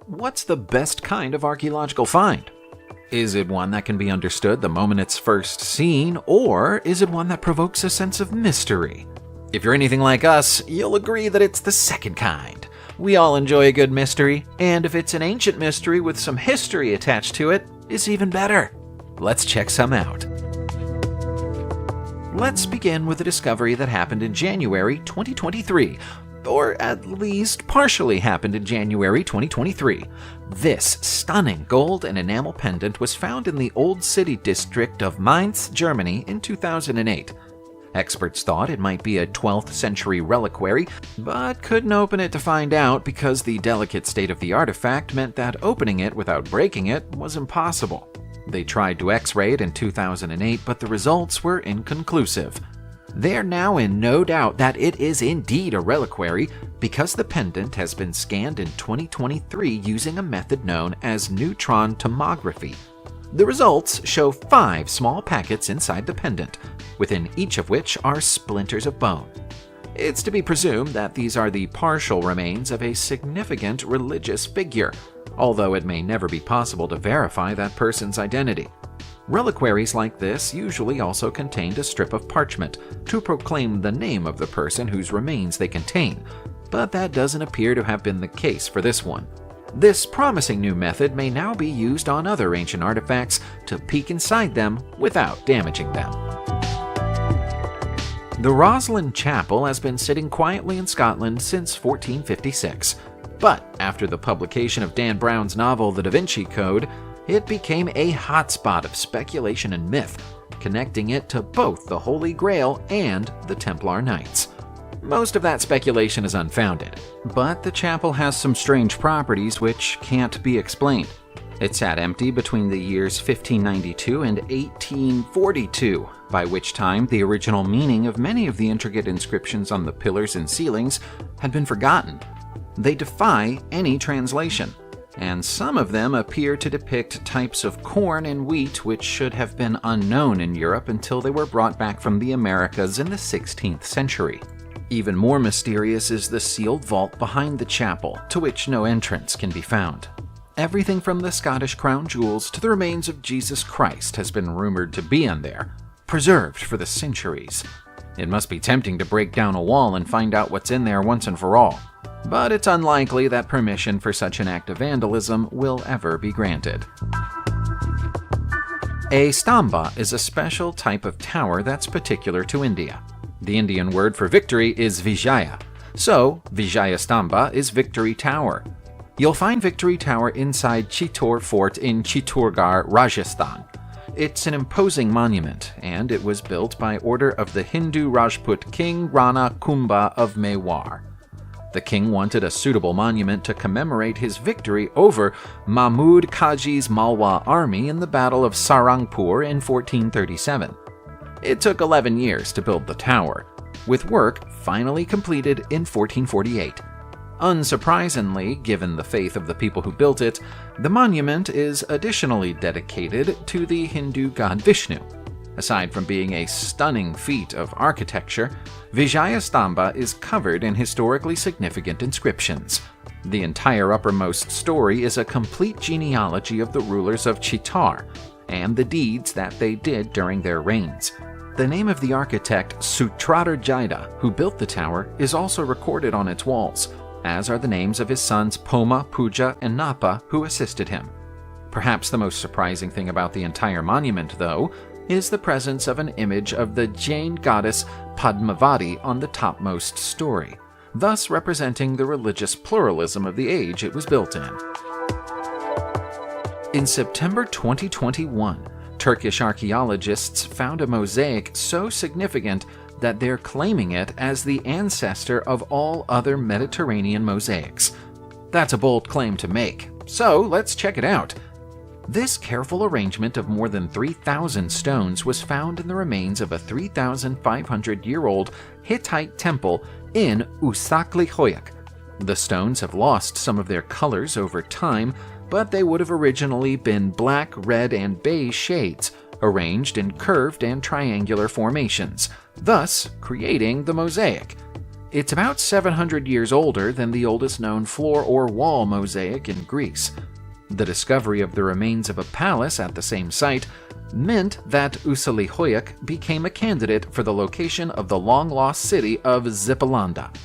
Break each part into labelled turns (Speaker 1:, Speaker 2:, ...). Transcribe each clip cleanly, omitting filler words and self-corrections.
Speaker 1: What's the best kind of archaeological find? Is it one that can be understood the moment it's first seen, or is it one that provokes a sense of mystery? If you're anything like us, you'll agree that it's the second kind. We all enjoy a good mystery, and if it's an ancient mystery with some history attached to it, it's even better. Let's check some out. Let's begin with a discovery that happened in January 2023, or at least partially happened in January 2023. This stunning gold and enamel pendant was found in the Old City district of Mainz, Germany in 2008. Experts thought it might be a 12th century reliquary, but couldn't open it to find out because the delicate state of the artifact meant that opening it without breaking it was impossible. They tried to X-ray it in 2008, but the results were inconclusive. They're now in no doubt that it is indeed a reliquary because the pendant has been scanned in 2023 using a method known as neutron tomography. The results show 5 small packets inside the pendant, within each of which are splinters of bone. It's to be presumed that these are the partial remains of a significant religious figure, although it may never be possible to verify that person's identity. Reliquaries like this usually also contained a strip of parchment to proclaim the name of the person whose remains they contain, but that doesn't appear to have been the case for this one. This promising new method may now be used on other ancient artifacts to peek inside them without damaging them. The Rosslyn Chapel has been sitting quietly in Scotland since 1456. But after the publication of Dan Brown's novel The Da Vinci Code, it became a hotspot of speculation and myth, connecting it to both the Holy Grail and the Templar Knights. Most of that speculation is unfounded, but the chapel has some strange properties which can't be explained. It sat empty between the years 1592 and 1842, by which time the original meaning of many of the intricate inscriptions on the pillars and ceilings had been forgotten. They defy any translation, and some of them appear to depict types of corn and wheat which should have been unknown in Europe until they were brought back from the Americas in the 16th century. Even more mysterious is the sealed vault behind the chapel, to which no entrance can be found. Everything from the Scottish crown jewels to the remains of Jesus Christ has been rumored to be in there, preserved for the centuries. It must be tempting to break down a wall and find out what's in there once and for all, but it's unlikely that permission for such an act of vandalism will ever be granted. A stamba is a special type of tower that's particular to India. The Indian word for victory is Vijaya, so Vijaya Stamba is Victory Tower. You'll find Victory Tower inside Chittor Fort in Chittorgarh, Rajasthan. It's an imposing monument, and it was built by order of the Hindu Rajput king Rana Kumbha of Mewar. The king wanted a suitable monument to commemorate his victory over Mahmud Qaji's Malwa army in the Battle of Sarangpur in 1437. It took 11 years to build the tower, with work finally completed in 1448. Unsurprisingly, given the faith of the people who built it, the monument is additionally dedicated to the Hindu god Vishnu. Aside from being a stunning feat of architecture, Vijaya Stamba is covered in historically significant inscriptions. The entire uppermost story is a complete genealogy of the rulers of Chittor and the deeds that they did during their reigns. The name of the architect Sutradharjita, who built the tower, is also recorded on its walls, as are the names of his sons Poma, Puja, and Napa, who assisted him. Perhaps the most surprising thing about the entire monument, though, is the presence of an image of the Jain goddess Padmavati on the topmost story, thus representing the religious pluralism of the age it was built in. In September 2021, Turkish archaeologists found a mosaic so significant that they're claiming it as the ancestor of all other Mediterranean mosaics. That's a bold claim to make, so let's check it out. This careful arrangement of more than 3,000 stones was found in the remains of a 3,500-year-old Hittite temple in Usakli Hoyak. The stones have lost some of their colors over time, but they would have originally been black, red, and beige shades, arranged in curved and triangular formations, thus creating the mosaic. It's about 700 years older than the oldest known floor or wall mosaic in Greece. The discovery of the remains of a palace at the same site meant that Ussilihoyuk became a candidate for the location of the long-lost city of Zipalanda.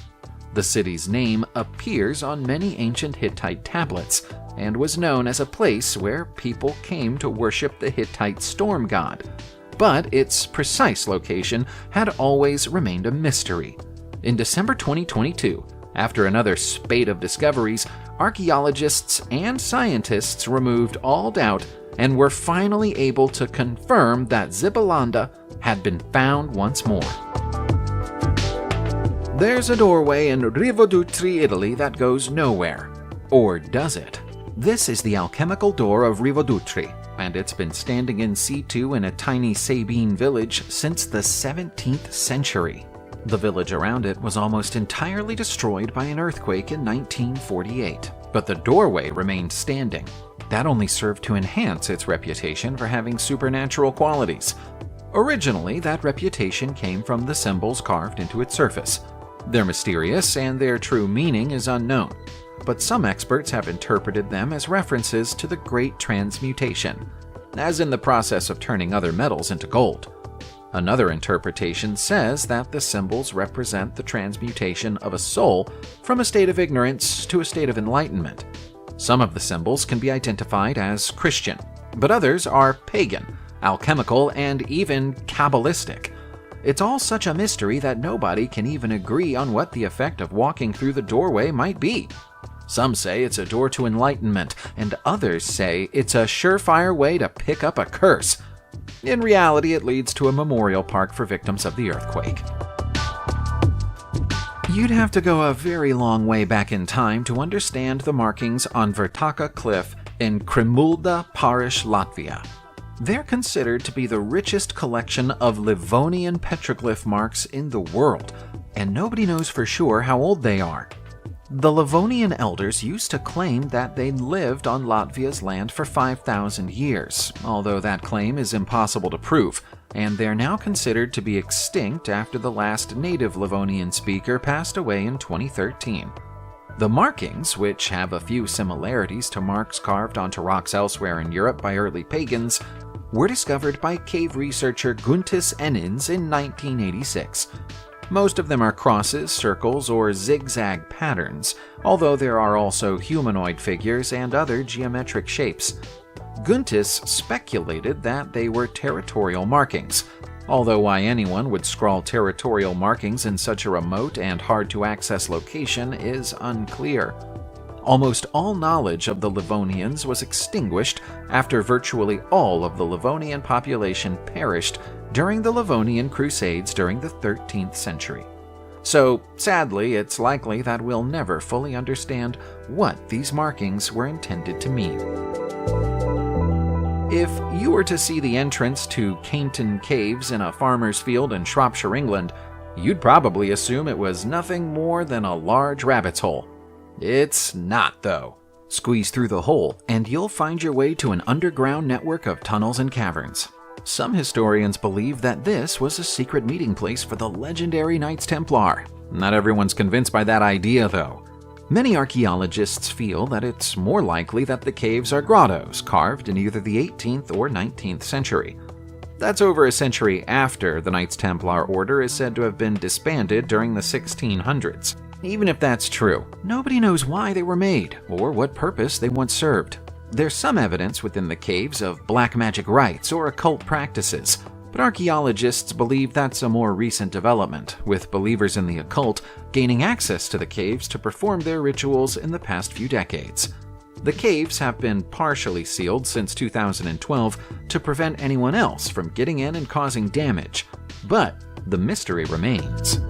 Speaker 1: The city's name appears on many ancient Hittite tablets and was known as a place where people came to worship the Hittite storm god, but its precise location had always remained a mystery. In December 2022, after another spate of discoveries, archaeologists and scientists removed all doubt and were finally able to confirm that Zipalanda had been found once more. There's a doorway in Rivodutri, Italy that goes nowhere. Or does it? This is the alchemical door of Rivodutri, and it's been standing in situ in a tiny Sabine village since the 17th century. The village around it was almost entirely destroyed by an earthquake in 1948, but the doorway remained standing. That only served to enhance its reputation for having supernatural qualities. Originally, that reputation came from the symbols carved into its surface. They're mysterious, and their true meaning is unknown, but some experts have interpreted them as references to the Great Transmutation, as in the process of turning other metals into gold. Another interpretation says that the symbols represent the transmutation of a soul from a state of ignorance to a state of enlightenment. Some of the symbols can be identified as Christian, but others are pagan, alchemical, and even Kabbalistic. It's all such a mystery that nobody can even agree on what the effect of walking through the doorway might be. Some say it's a door to enlightenment, and others say it's a surefire way to pick up a curse. In reality, it leads to a memorial park for victims of the earthquake. You'd have to go a very long way back in time to understand the markings on Vertaka Cliff in Krimulda Parish, Latvia. They're considered to be the richest collection of Livonian petroglyph marks in the world, and nobody knows for sure how old they are. The Livonian elders used to claim that they'd lived on Latvia's land for 5,000 years, although that claim is impossible to prove, and they're now considered to be extinct after the last native Livonian speaker passed away in 2013. The markings, which have a few similarities to marks carved onto rocks elsewhere in Europe by early pagans, were discovered by cave researcher Guntis Enins in 1986. Most of them are crosses, circles, or zigzag patterns, although there are also humanoid figures and other geometric shapes. Guntis speculated that they were territorial markings, although why anyone would scrawl territorial markings in such a remote and hard-to-access location is unclear. Almost all knowledge of the Livonians was extinguished after virtually all of the Livonian population perished during the Livonian Crusades during the 13th century. So, sadly, it's likely that we'll never fully understand what these markings were intended to mean. If you were to see the entrance to Cainton Caves in a farmer's field in Shropshire, England, you'd probably assume it was nothing more than a large rabbit's hole. It's not, though. Squeeze through the hole, and you'll find your way to an underground network of tunnels and caverns. Some historians believe that this was a secret meeting place for the legendary Knights Templar. Not everyone's convinced by that idea, though. Many archaeologists feel that it's more likely that the caves are grottos carved in either the 18th or 19th century. That's over a century after the Knights Templar Order is said to have been disbanded during the 1600s. Even if that's true, nobody knows why they were made or what purpose they once served. There's some evidence within the caves of black magic rites or occult practices, but archaeologists believe that's a more recent development, with believers in the occult gaining access to the caves to perform their rituals in the past few decades. The caves have been partially sealed since 2012 to prevent anyone else from getting in and causing damage, but the mystery remains.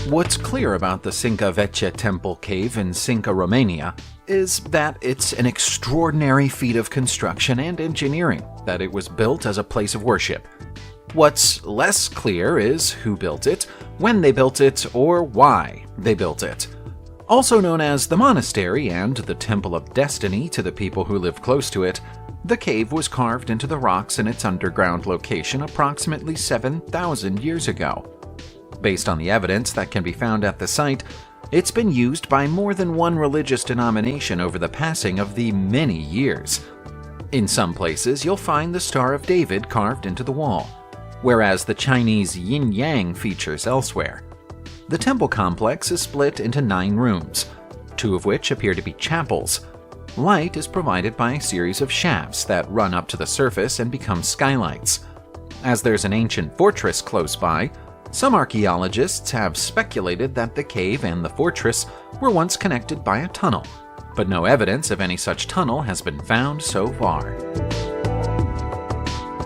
Speaker 1: What's clear about the Cinca Vecchia Temple Cave in Cinca, Romania, is that it's an extraordinary feat of construction and engineering, that it was built as a place of worship. What's less clear is who built it, when they built it, or why they built it. Also known as the monastery and the Temple of Destiny to the people who live close to it, the cave was carved into the rocks in its underground location approximately 7,000 years ago. Based on the evidence that can be found at the site, it's been used by more than one religious denomination over the passing of the many years. In some places, you'll find the Star of David carved into the wall, whereas the Chinese yin-yang features elsewhere. The temple complex is split into 9 rooms, 2 of which appear to be chapels. Light is provided by a series of shafts that run up to the surface and become skylights. As there's an ancient fortress close by, some archaeologists have speculated that the cave and the fortress were once connected by a tunnel, but no evidence of any such tunnel has been found so far.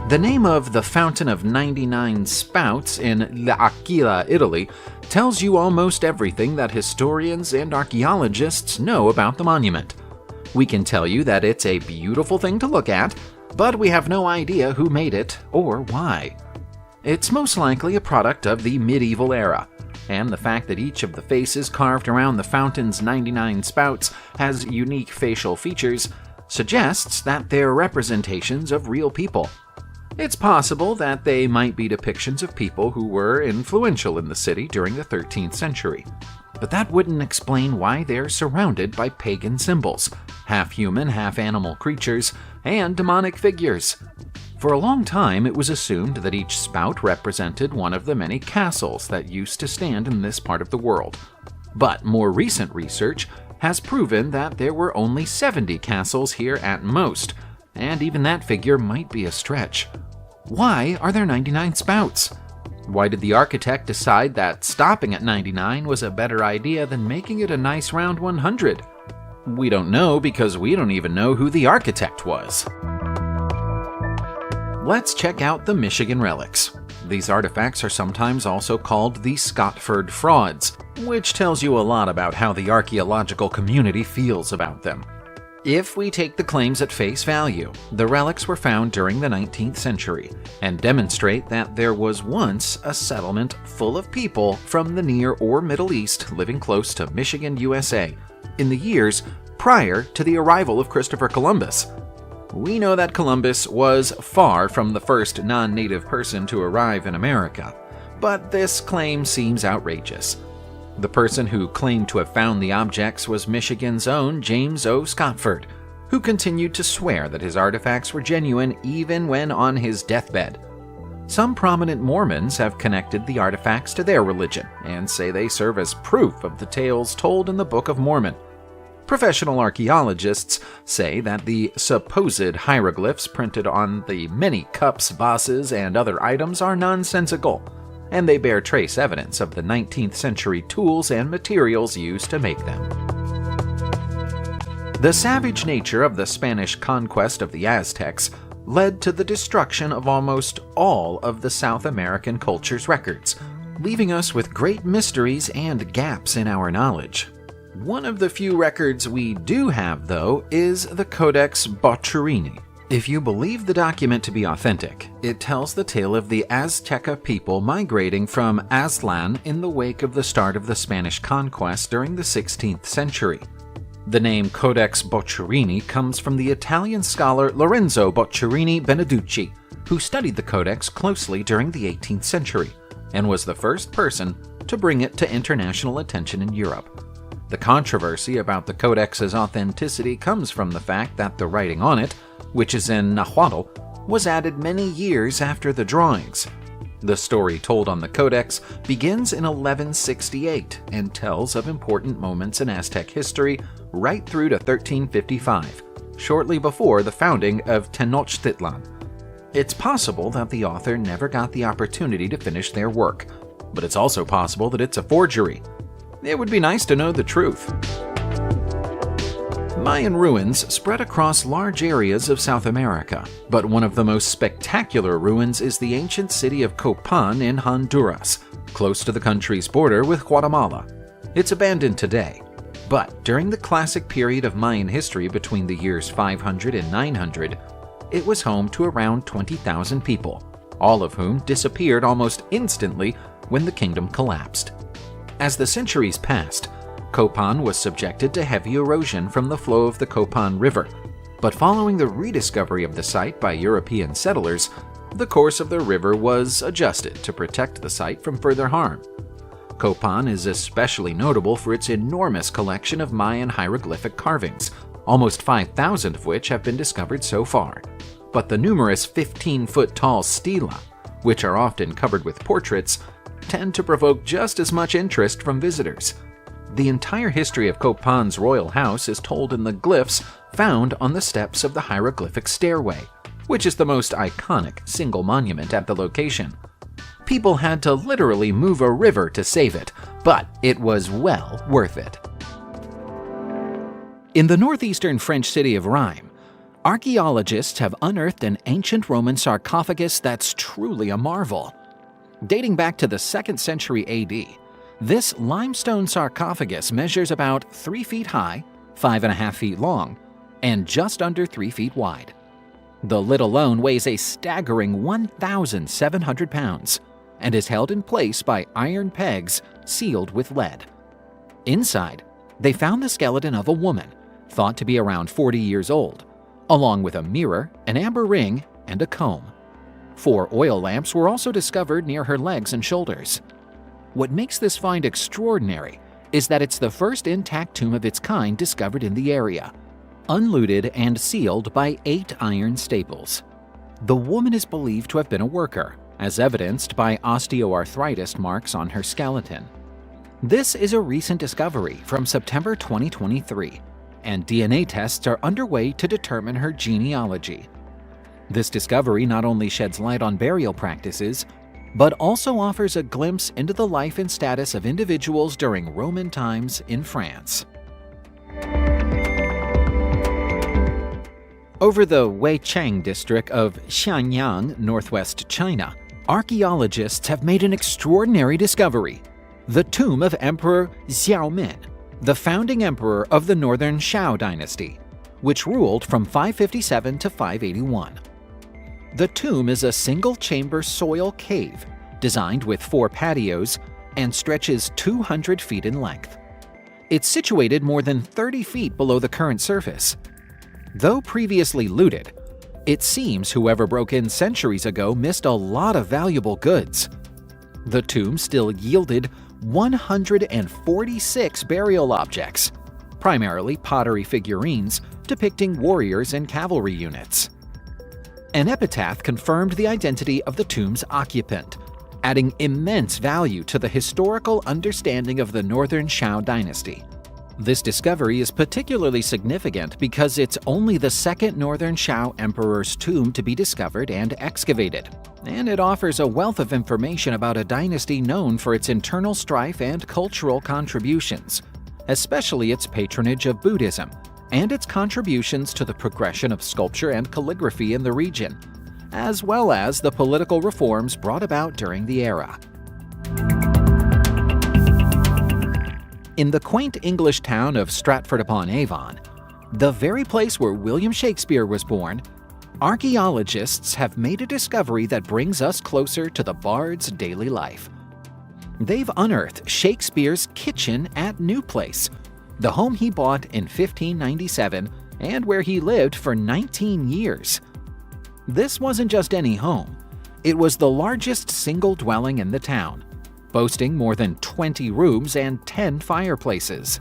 Speaker 1: The name of the Fountain of 99 Spouts in L'Aquila, Italy, tells you almost everything that historians and archaeologists know about the monument. We can tell you that it's a beautiful thing to look at, but we have no idea who made it or why. It's most likely a product of the medieval era, and the fact that each of the faces carved around the fountain's 99 spouts has unique facial features suggests that they're representations of real people. It's possible that they might be depictions of people who were influential in the city during the 13th century. But that wouldn't explain why they're surrounded by pagan symbols, half-human, half-animal creatures, and demonic figures. For a long time, it was assumed that each spout represented one of the many castles that used to stand in this part of the world. But more recent research has proven that there were only 70 castles here at most, and even that figure might be a stretch. Why are there 99 spouts? Why did the architect decide that stopping at 99 was a better idea than making it a nice round 100? We don't know because we don't even know who the architect was. Let's check out the Michigan relics. These artifacts are sometimes also called the Scotford frauds, which tells you a lot about how the archaeological community feels about them. If we take the claims at face value, the relics were found during the 19th century and demonstrate that there was once a settlement full of people from the Near or Middle East living close to Michigan, USA, in the years prior to the arrival of Christopher Columbus. We know that Columbus was far from the first non-native person to arrive in America, but this claim seems outrageous. The person who claimed to have found the objects was Michigan's own James O. Scotford, who continued to swear that his artifacts were genuine even when on his deathbed. Some prominent Mormons have connected the artifacts to their religion and say they serve as proof of the tales told in the Book of Mormon. Professional archaeologists say that the supposed hieroglyphs printed on the many cups, vases, and other items are nonsensical, and they bear trace evidence of the 19th century tools and materials used to make them. The savage nature of the Spanish conquest of the Aztecs led to the destruction of almost all of the South American culture's records, leaving us with great mysteries and gaps in our knowledge. One of the few records we do have, though, is the Codex Boturini. If you believe the document to be authentic, it tells the tale of the Azteca people migrating from Aztlan in the wake of the start of the Spanish conquest during the 16th century. The name Codex Boturini comes from the Italian scholar Lorenzo Boturini Beneducci, who studied the Codex closely during the 18th century and was the first person to bring it to international attention in Europe. The controversy about the Codex's authenticity comes from the fact that the writing on it, which is in Nahuatl, was added many years after the drawings. The story told on the Codex begins in 1168 and tells of important moments in Aztec history right through to 1355, shortly before the founding of Tenochtitlan. It's possible that the author never got the opportunity to finish their work, but it's also possible that it's a forgery. It would be nice to know the truth. Mayan ruins spread across large areas of South America, but one of the most spectacular ruins is the ancient city of Copan in Honduras, close to the country's border with Guatemala. It's abandoned today, but during the classic period of Mayan history between the years 500 and 900, it was home to around 20,000 people, all of whom disappeared almost instantly when the kingdom collapsed. As the centuries passed, Copan was subjected to heavy erosion from the flow of the Copan River, but following the rediscovery of the site by European settlers, the course of the river was adjusted to protect the site from further harm. Copan is especially notable for its enormous collection of Mayan hieroglyphic carvings, almost 5,000 of which have been discovered so far. But the numerous 15-foot-tall stela, which are often covered with portraits, tend to provoke just as much interest from visitors. The entire history of Copan's royal house is told in the glyphs found on the steps of the hieroglyphic stairway, which is the most iconic single monument at the location. People had to literally move a river to save it, but it was well worth it. In the northeastern French city of Rheims, archaeologists have unearthed an ancient Roman sarcophagus that's truly a marvel. Dating back to the 2nd century AD, this limestone sarcophagus measures about 3 feet high, 5.5 feet long, and just under 3 feet wide. The lid alone weighs a staggering 1,700 pounds and is held in place by iron pegs sealed with lead. Inside, they found the skeleton of a woman, thought to be around 40 years old, along with a mirror, an amber ring, and a comb. 4 oil lamps were also discovered near her legs and shoulders. What makes this find extraordinary is that it's the first intact tomb of its kind discovered in the area, unlooted and sealed by 8 iron staples. The woman is believed to have been a worker, as evidenced by osteoarthritis marks on her skeleton. This is a recent discovery from September 2023, and DNA tests are underway to determine her genealogy. This discovery not only sheds light on burial practices, but also offers a glimpse into the life and status of individuals during Roman times in France. Over the Weichang district of Xianyang, northwest China, archaeologists have made an extraordinary discovery: the tomb of Emperor Xiaomin, the founding emperor of the northern Shao dynasty, which ruled from 557 to 581. The tomb is a single-chamber soil cave designed with 4 patios and stretches 200 feet in length. It's situated more than 30 feet below the current surface. Though previously looted, it seems whoever broke in centuries ago missed a lot of valuable goods. The tomb still yielded 146 burial objects, primarily pottery figurines depicting warriors and cavalry units. An epitaph confirmed the identity of the tomb's occupant, adding immense value to the historical understanding of the Northern Shao dynasty. This discovery is particularly significant because it's only the second Northern Shao emperor's tomb to be discovered and excavated, and it offers a wealth of information about a dynasty known for its internal strife and cultural contributions, especially its patronage of Buddhism and its contributions to the progression of sculpture and calligraphy in the region, as well as the political reforms brought about during the era. In the quaint English town of Stratford-upon-Avon, the very place where William Shakespeare was born, archaeologists have made a discovery that brings us closer to the bard's daily life. They've unearthed Shakespeare's kitchen at New Place, the home he bought in 1597 and where he lived for 19 years. This wasn't just any home. It was the largest single dwelling in the town, boasting more than 20 rooms and 10 fireplaces.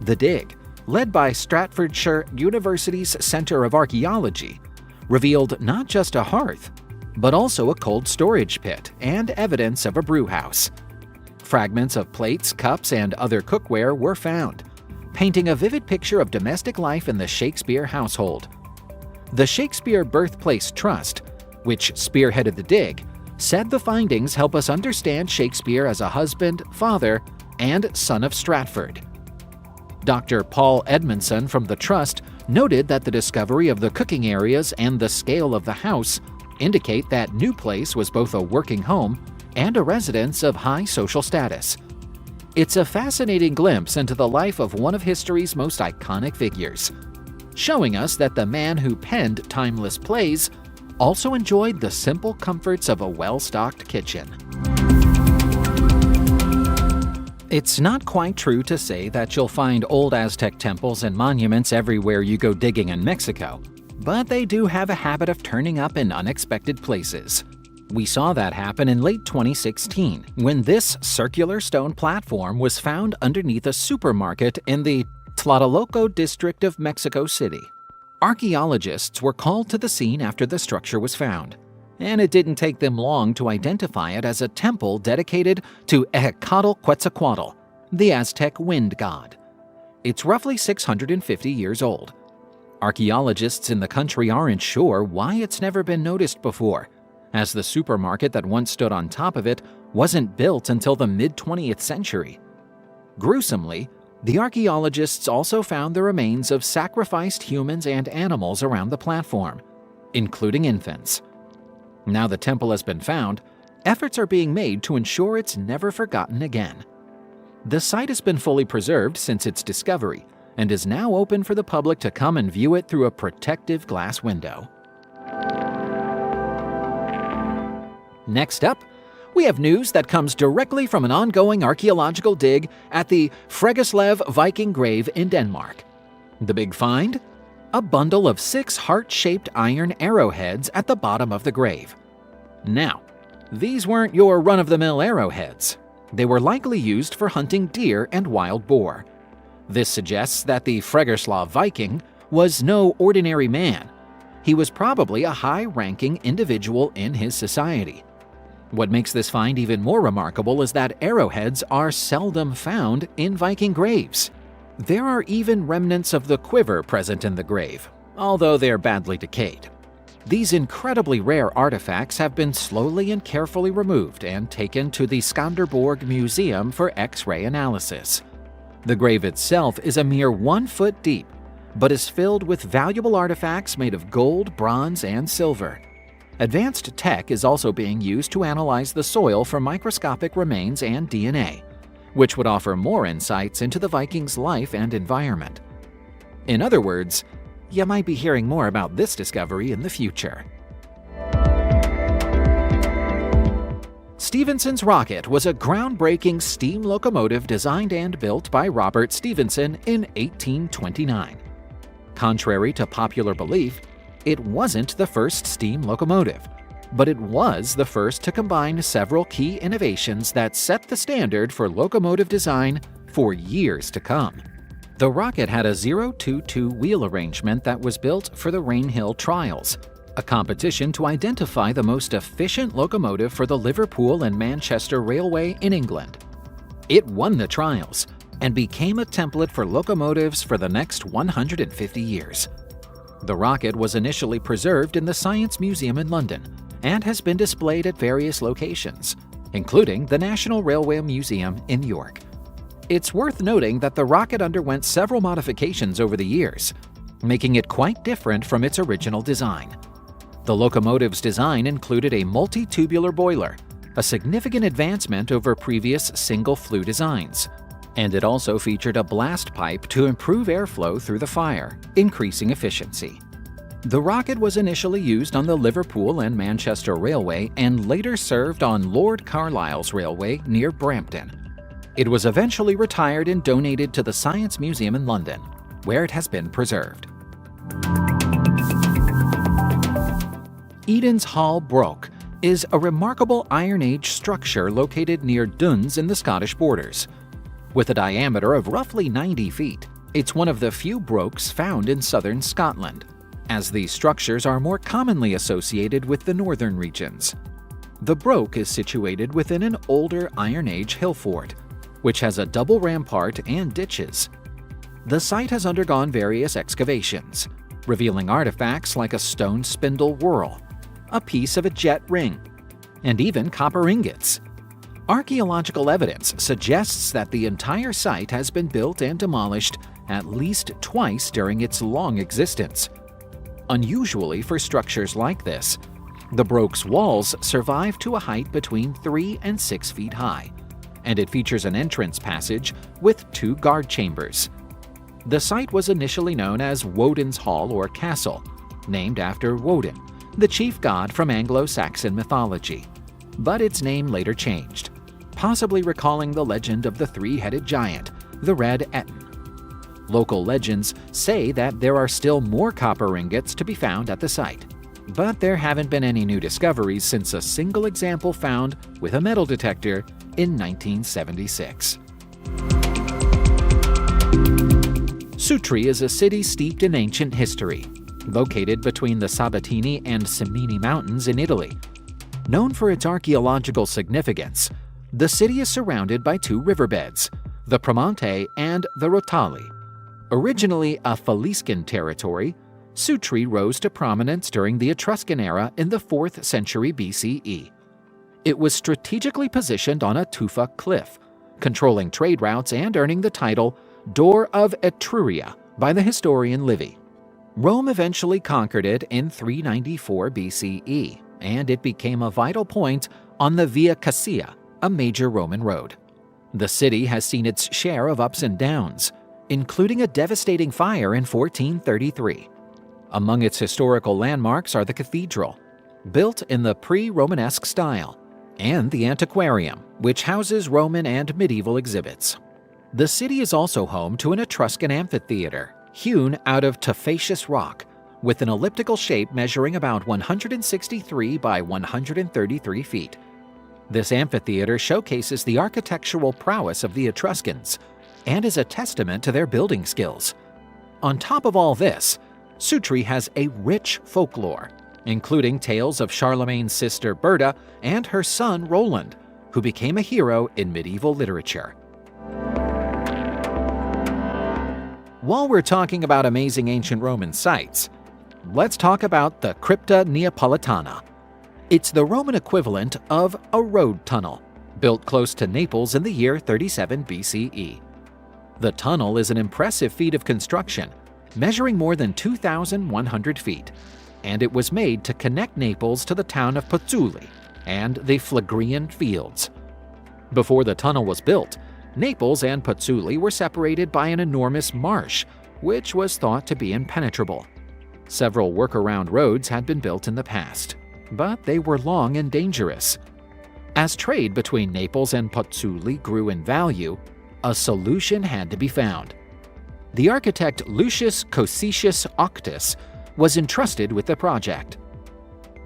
Speaker 1: The dig, led by Stratfordshire University's Centre of Archaeology, revealed not just a hearth, but also a cold storage pit and evidence of a brewhouse. Fragments of plates, cups, and other cookware were found, painting a vivid picture of domestic life in the Shakespeare household. The Shakespeare Birthplace Trust, which spearheaded the dig, said the findings help us understand Shakespeare as a husband, father, and son of Stratford. Dr. Paul Edmondson from the Trust noted that the discovery of the cooking areas and the scale of the house indicate that New Place was both a working home and a residence of high social status. It's a fascinating glimpse into the life of one of history's most iconic figures, showing us that the man who penned timeless plays also enjoyed the simple comforts of a well-stocked kitchen. It's not quite true to say that you'll find old Aztec temples and monuments everywhere you go digging in Mexico, but they do have a habit of turning up in unexpected places. We saw that happen in late 2016 when this circular stone platform was found underneath a supermarket in the Tlatelolco district of Mexico City. Archaeologists were called to the scene after the structure was found, and it didn't take them long to identify it as a temple dedicated to Quetzalcoatl, the Aztec wind god. It's roughly 650 years old. Archaeologists in the country aren't sure why it's never been noticed before, as the supermarket that once stood on top of it wasn't built until the mid-20th century. Gruesomely, the archaeologists also found the remains of sacrificed humans and animals around the platform, including infants. Now the temple has been found, efforts are being made to ensure it's never forgotten again. The site has been fully preserved since its discovery and is now open for the public to come and view it through a protective glass window. Next up, we have news that comes directly from an ongoing archaeological dig at the Fregeslev Viking grave in Denmark. The big find? A bundle of 6 heart-shaped iron arrowheads at the bottom of the grave. Now, these weren't your run-of-the-mill arrowheads. They were likely used for hunting deer and wild boar. This suggests that the Fregeslav Viking was no ordinary man. He was probably a high-ranking individual in his society. What makes this find even more remarkable is that arrowheads are seldom found in Viking graves. There are even remnants of the quiver present in the grave, although they are badly decayed. These incredibly rare artifacts have been slowly and carefully removed and taken to the Skanderborg Museum for X-ray analysis. The grave itself is a mere 1 foot deep, but is filled with valuable artifacts made of gold, bronze, and silver. Advanced tech is also being used to analyze the soil for microscopic remains and DNA, which would offer more insights into the Vikings' life and environment. In other words, you might be hearing more about this discovery in the future. Stephenson's rocket was a groundbreaking steam locomotive designed and built by Robert Stephenson in 1829. Contrary to popular belief, it wasn't the first steam locomotive, but it was the first to combine several key innovations that set the standard for locomotive design for years to come. The rocket had a 022 wheel arrangement that was built for the Rainhill Trials, a competition to identify the most efficient locomotive for the Liverpool and Manchester Railway in England. It won the trials and became a template for locomotives for the next 150 years. The rocket was initially preserved in the Science Museum in London and has been displayed at various locations, including the National Railway Museum in York. It's worth noting that the rocket underwent several modifications over the years, making it quite different from its original design. The locomotive's design included a multi-tubular boiler, a significant advancement over previous single-flue designs, and it also featured a blast pipe to improve airflow through the fire, increasing efficiency. The rocket was initially used on the Liverpool and Manchester Railway and later served on Lord Carlisle's railway near Brampton. It was eventually retired and donated to the Science Museum in London, where it has been preserved. Eden's Hall Broch is a remarkable Iron Age structure located near Duns in the Scottish borders. With a diameter of roughly 90 feet, it's one of the few brochs found in southern Scotland, as these structures are more commonly associated with the northern regions. The broch is situated within an older Iron Age hill fort, which has a double rampart and ditches. The site has undergone various excavations, revealing artifacts like a stone spindle whorl, a piece of a jet ring, and even copper ingots. Archaeological evidence suggests that the entire site has been built and demolished at least twice during its long existence. Unusually for structures like this, the broch's walls survive to a height between 3 and 6 feet high, and it features an entrance passage with 2 guard chambers. The site was initially known as Woden's Hall or Castle, named after Woden, the chief god from Anglo-Saxon mythology, but its name later changed, possibly recalling the legend of the 3-headed giant, the Red Etin. Local legends say that there are still more copper ingots to be found at the site, but there haven't been any new discoveries since a single example found with a metal detector in 1976. Sutri is a city steeped in ancient history, located between the Sabatini and Cimini Mountains in Italy. Known for its archaeological significance, the city is surrounded by two riverbeds, the Pramonte and the Rotali. Originally a Faliscan territory, Sutri rose to prominence during the Etruscan era in the 4th century BCE. It was strategically positioned on a tufa cliff, controlling trade routes and earning the title Door of Etruria by the historian Livy. Rome eventually conquered it in 394 BCE, and it became a vital point on the Via Cassia, a major Roman road. The city has seen its share of ups and downs, including a devastating fire in 1433. Among its historical landmarks are the cathedral, built in the pre-Romanesque style, and the antiquarium, which houses Roman and medieval exhibits. The city is also home to an Etruscan amphitheater, hewn out of tufaceous rock, with an elliptical shape measuring about 163 by 133 feet. This amphitheater showcases the architectural prowess of the Etruscans and is a testament to their building skills. On top of all this, Sutri has a rich folklore, including tales of Charlemagne's sister Berta and her son Roland, who became a hero in medieval literature. While we're talking about amazing ancient Roman sites, let's talk about the Crypta Neapolitana. It's the Roman equivalent of a road tunnel, built close to Naples in the year 37 BCE. The tunnel is an impressive feat of construction, measuring more than 2,100 feet, and it was made to connect Naples to the town of Pozzuoli and the Phlegrean Fields. Before the tunnel was built, Naples and Pozzuoli were separated by an enormous marsh, which was thought to be impenetrable. Several workaround roads had been built in the past, but they were long and dangerous. As trade between Naples and Pozzuoli grew in value, a solution had to be found. The architect Lucius Cosicius Octus was entrusted with the project.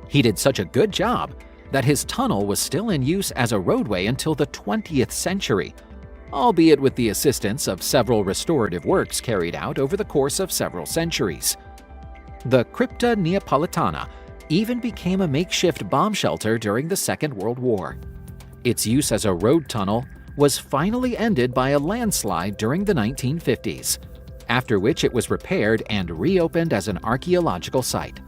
Speaker 1: He did such a good job that his tunnel was still in use as a roadway until the 20th century, albeit with the assistance of several restorative works carried out over the course of several centuries. The Crypta Neapolitana even became a makeshift bomb shelter during the Second World War. Its use as a road tunnel was finally ended by a landslide during the 1950s, after which it was repaired and reopened as an archaeological site.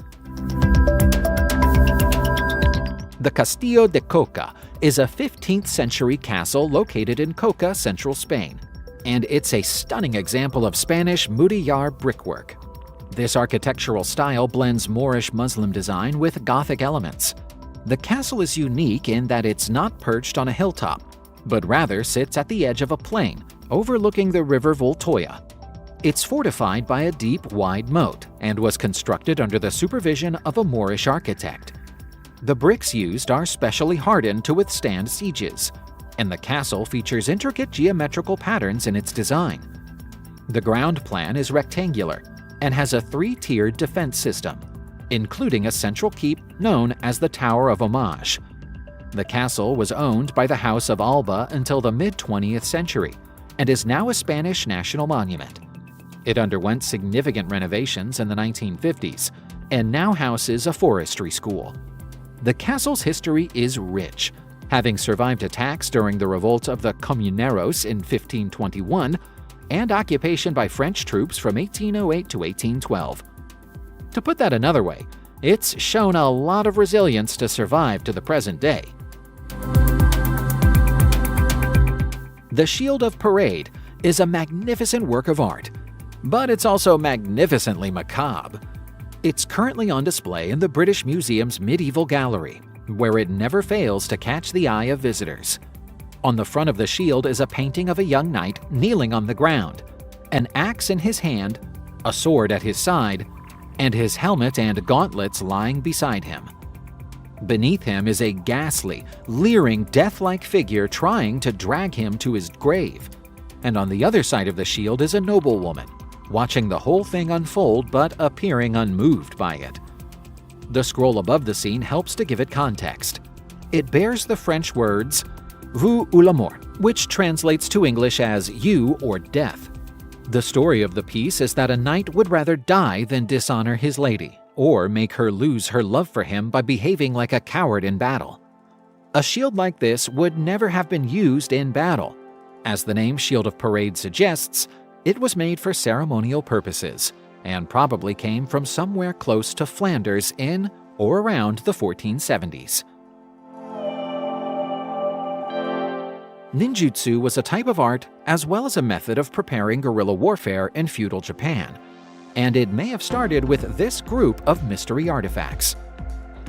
Speaker 1: The Castillo de Coca is a 15th century castle located in Coca, central Spain, and it's a stunning example of Spanish mudillar brickwork. This architectural style blends Moorish Muslim design with Gothic elements. The castle is unique in that it's not perched on a hilltop, but rather sits at the edge of a plain overlooking the river Voltoia. It's fortified by a deep, wide moat and was constructed under the supervision of a Moorish architect. The bricks used are specially hardened to withstand sieges, and the castle features intricate geometrical patterns in its design. The ground plan is rectangular and has a three-tiered defense system, including a central keep known as the Tower of Homage. The castle was owned by the House of Alba until the mid-20th century and is now a Spanish national monument. It underwent significant renovations in the 1950s and now houses a forestry school. The castle's history is rich, having survived attacks during the revolt of the Comuneros in 1521 and occupation by French troops from 1808 to 1812. To put that another way, it's shown a lot of resilience to survive to the present day. The Shield of Parade is a magnificent work of art, but it's also magnificently macabre. It's currently on display in the British Museum's Medieval Gallery, where it never fails to catch the eye of visitors. On the front of the shield is a painting of a young knight kneeling on the ground, an axe in his hand, a sword at his side, and his helmet and gauntlets lying beside him. Beneath him is a ghastly, leering, death-like figure trying to drag him to his grave, and on the other side of the shield is a noblewoman, watching the whole thing unfold but appearing unmoved by it. The scroll above the scene helps to give it context. It bears the French words "Vous ou la mort," which translates to English as "you or death." The story of the piece is that a knight would rather die than dishonor his lady, or make her lose her love for him by behaving like a coward in battle. A shield like this would never have been used in battle. As the name Shield of Parade suggests, it was made for ceremonial purposes, and probably came from somewhere close to Flanders in or around the 1470s. Ninjutsu was a type of art as well as a method of preparing guerrilla warfare in feudal Japan, and it may have started with this group of mystery artifacts.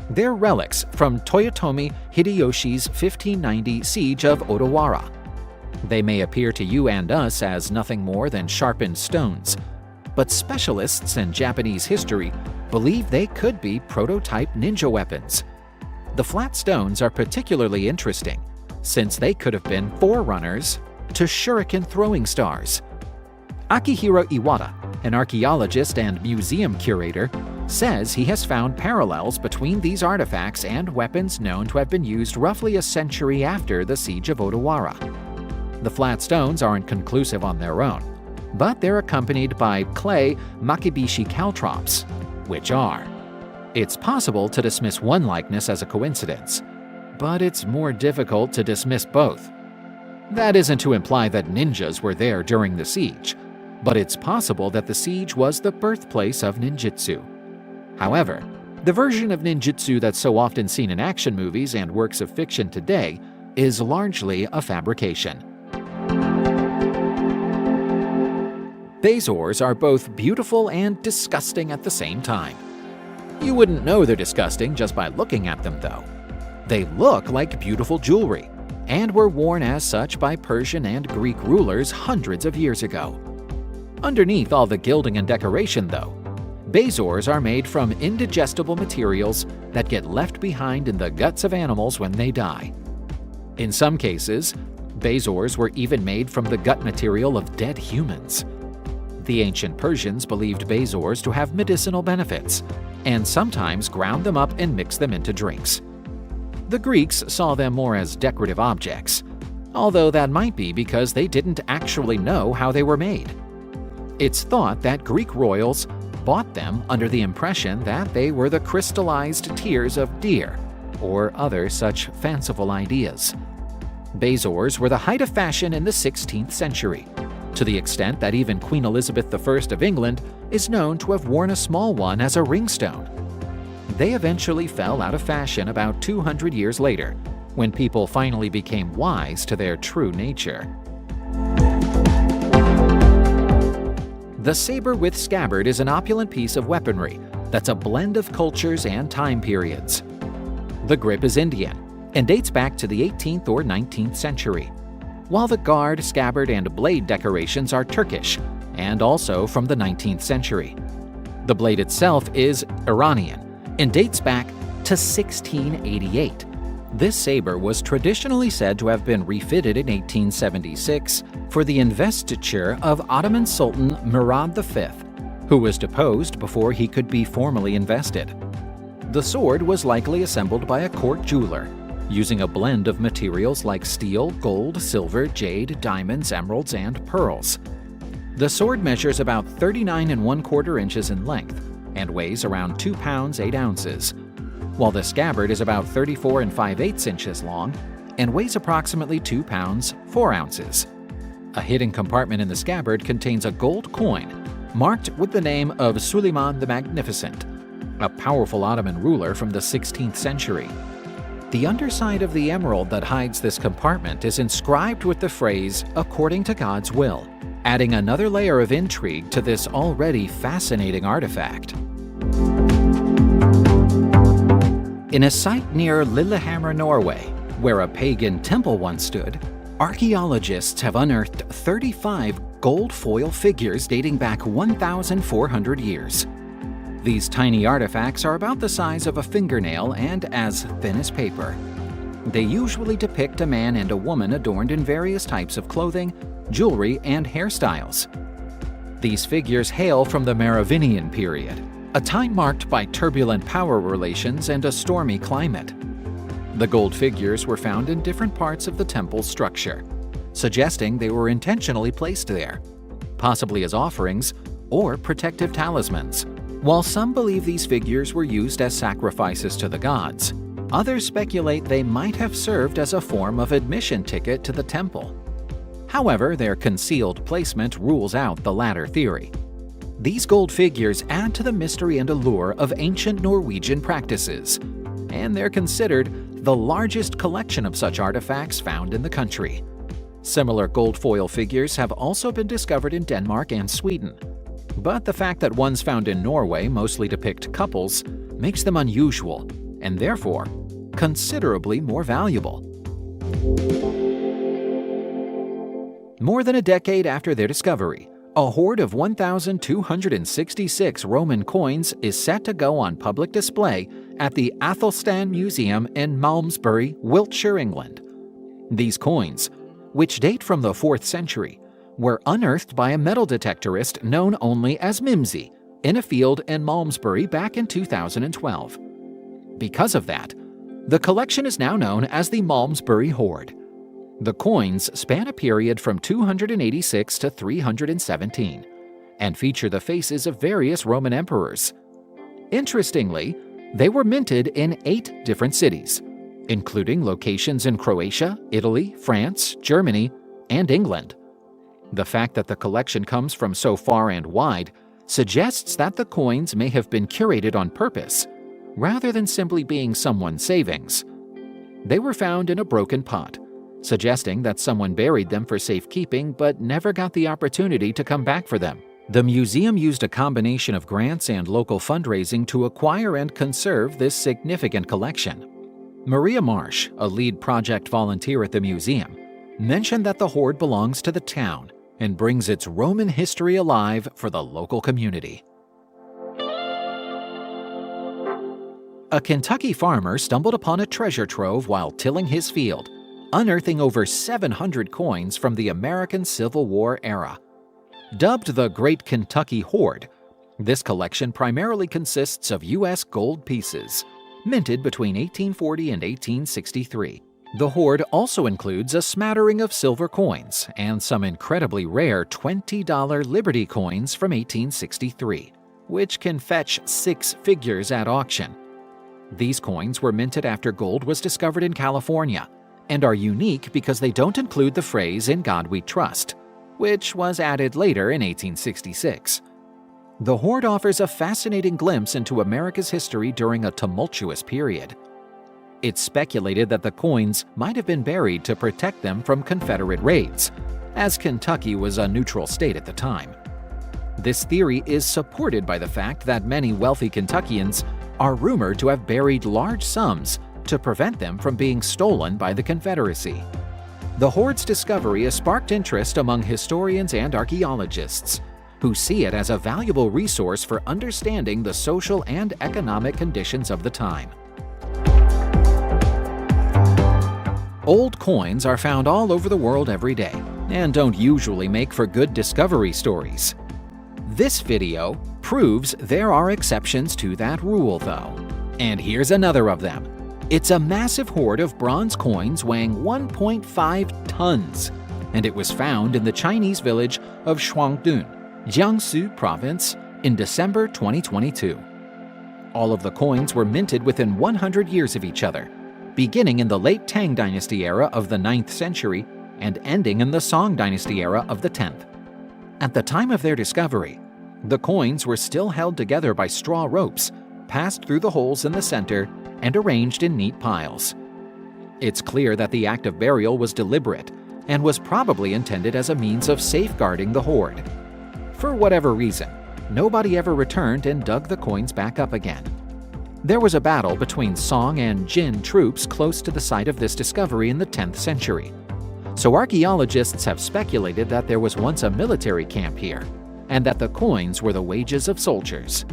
Speaker 1: They're relics from Toyotomi Hideyoshi's 1590 siege of Odawara. They may appear to you and us as nothing more than sharpened stones, but specialists in Japanese history believe they could be prototype ninja weapons. The flat stones are particularly interesting, since they could have been forerunners to shuriken throwing stars. Akihiro Iwata, an archaeologist and museum curator, says he has found parallels between these artifacts and weapons known to have been used roughly a century after the siege of Odawara. The flat stones aren't conclusive on their own, but they're accompanied by clay makibishi caltrops, which are. It's possible to dismiss one likeness as a coincidence, but it's more difficult to dismiss both. That isn't to imply that ninjas were there during the siege, but it's possible that the siege was the birthplace of ninjutsu. However, the version of ninjutsu that's so often seen in action movies and works of fiction today is largely a fabrication. Bezors are both beautiful and disgusting at the same time. You wouldn't know they're disgusting just by looking at them, though. They look like beautiful jewelry, and were worn as such by Persian and Greek rulers hundreds of years ago. Underneath all the gilding and decoration, though, bezors are made from indigestible materials that get left behind in the guts of animals when they die. In some cases, bezors were even made from the gut material of dead humans. The ancient Persians believed bezors to have medicinal benefits, and sometimes ground them up and mixed them into drinks. The Greeks saw them more as decorative objects, although that might be because they didn't actually know how they were made. It's thought that Greek royals bought them under the impression that they were the crystallized tears of deer, or other such fanciful ideas. Bezors were the height of fashion in the 16th century, to the extent that even Queen Elizabeth I of England is known to have worn a small one as a ringstone. They eventually fell out of fashion about 200 years later, when people finally became wise to their true nature. The saber with scabbard is an opulent piece of weaponry that's a blend of cultures and time periods. The grip is Indian and dates back to the 18th or 19th century, while the guard, scabbard, and blade decorations are Turkish and also from the 19th century. The blade itself is Iranian and dates back to 1688. This saber was traditionally said to have been refitted in 1876 for the investiture of Ottoman Sultan Murad V, who was deposed before he could be formally invested. The sword was likely assembled by a court jeweler, using a blend of materials like steel, gold, silver, jade, diamonds, emeralds, and pearls. The sword measures about 39 1/4 inches in length and weighs around 2 pounds 8 ounces, while the scabbard is about 34 5/8 inches long and weighs approximately 2 pounds 4 ounces. A hidden compartment in the scabbard contains a gold coin marked with the name of Suleiman the Magnificent, a powerful Ottoman ruler from the 16th century. The underside of the emerald that hides this compartment is inscribed with the phrase, "according to God's will," adding another layer of intrigue to this already fascinating artifact. In a site near Lillehammer, Norway, where a pagan temple once stood, archaeologists have unearthed 35 gold foil figures dating back 1,400 years. These tiny artifacts are about the size of a fingernail and as thin as paper. They usually depict a man and a woman adorned in various types of clothing, jewelry, and hairstyles. These figures hail from the Merovingian period, a time marked by turbulent power relations and a stormy climate. The gold figures were found in different parts of the temple's structure, suggesting they were intentionally placed there, possibly as offerings or protective talismans. While some believe these figures were used as sacrifices to the gods, others speculate they might have served as a form of admission ticket to the temple. However, their concealed placement rules out the latter theory. These gold figures add to the mystery and allure of ancient Norwegian practices, and they're considered the largest collection of such artifacts found in the country. Similar gold foil figures have also been discovered in Denmark and Sweden, but the fact that ones found in Norway mostly depict couples makes them unusual and therefore considerably more valuable. More than a decade after their discovery, a hoard of 1,266 Roman coins is set to go on public display at the Athelstan Museum in Malmesbury, Wiltshire, England. These coins, which date from the 4th century, were unearthed by a metal detectorist known only as Mimsy in a field in Malmesbury back in 2012. Because of that, the collection is now known as the Malmesbury Hoard. The coins span a period from 286 to 317 and feature the faces of various Roman emperors. Interestingly, they were minted in 8 different cities, including locations in Croatia, Italy, France, Germany, and England. The fact that the collection comes from so far and wide suggests that the coins may have been curated on purpose, rather than simply being someone's savings. They were found in a broken pot, suggesting that someone buried them for safekeeping but never got the opportunity to come back for them. The museum used a combination of grants and local fundraising to acquire and conserve this significant collection. Maria Marsh, a lead project volunteer at the museum, mentioned that the hoard belongs to the town and brings its Roman history alive for the local community. A Kentucky farmer stumbled upon a treasure trove while tilling his field, unearthing over 700 coins from the American Civil War era. Dubbed the Great Kentucky Hoard, this collection primarily consists of U.S. gold pieces, minted between 1840 and 1863. The hoard also includes a smattering of silver coins and some incredibly rare $20 Liberty coins from 1863, which can fetch 6 figures at auction. These coins were minted after gold was discovered in California, and are unique because they don't include the phrase "In God We Trust," which was added later in 1866. The hoard offers a fascinating glimpse into America's history during a tumultuous period. It's speculated that the coins might have been buried to protect them from Confederate raids, as Kentucky was a neutral state at the time. This theory is supported by the fact that many wealthy Kentuckians are rumored to have buried large sums to prevent them from being stolen by the Confederacy. The hoard's discovery has sparked interest among historians and archaeologists, who see it as a valuable resource for understanding the social and economic conditions of the time. Old coins are found all over the world every day and don't usually make for good discovery stories. This video proves there are exceptions to that rule, though. And here's another of them. It's a massive hoard of bronze coins weighing 1.5 tons, and it was found in the Chinese village of Shuangdun, Jiangsu Province, in December 2022. All of the coins were minted within 100 years of each other, beginning in the late Tang Dynasty era of the 9th century and ending in the Song Dynasty era of the 10th. At the time of their discovery, the coins were still held together by straw ropes, passed through the holes in the center, and arranged in neat piles. It's clear that the act of burial was deliberate and was probably intended as a means of safeguarding the hoard. For whatever reason, nobody ever returned and dug the coins back up again. There was a battle between Song and Jin troops close to the site of this discovery in the 10th century, so archaeologists have speculated that there was once a military camp here, and that the coins were the wages of soldiers.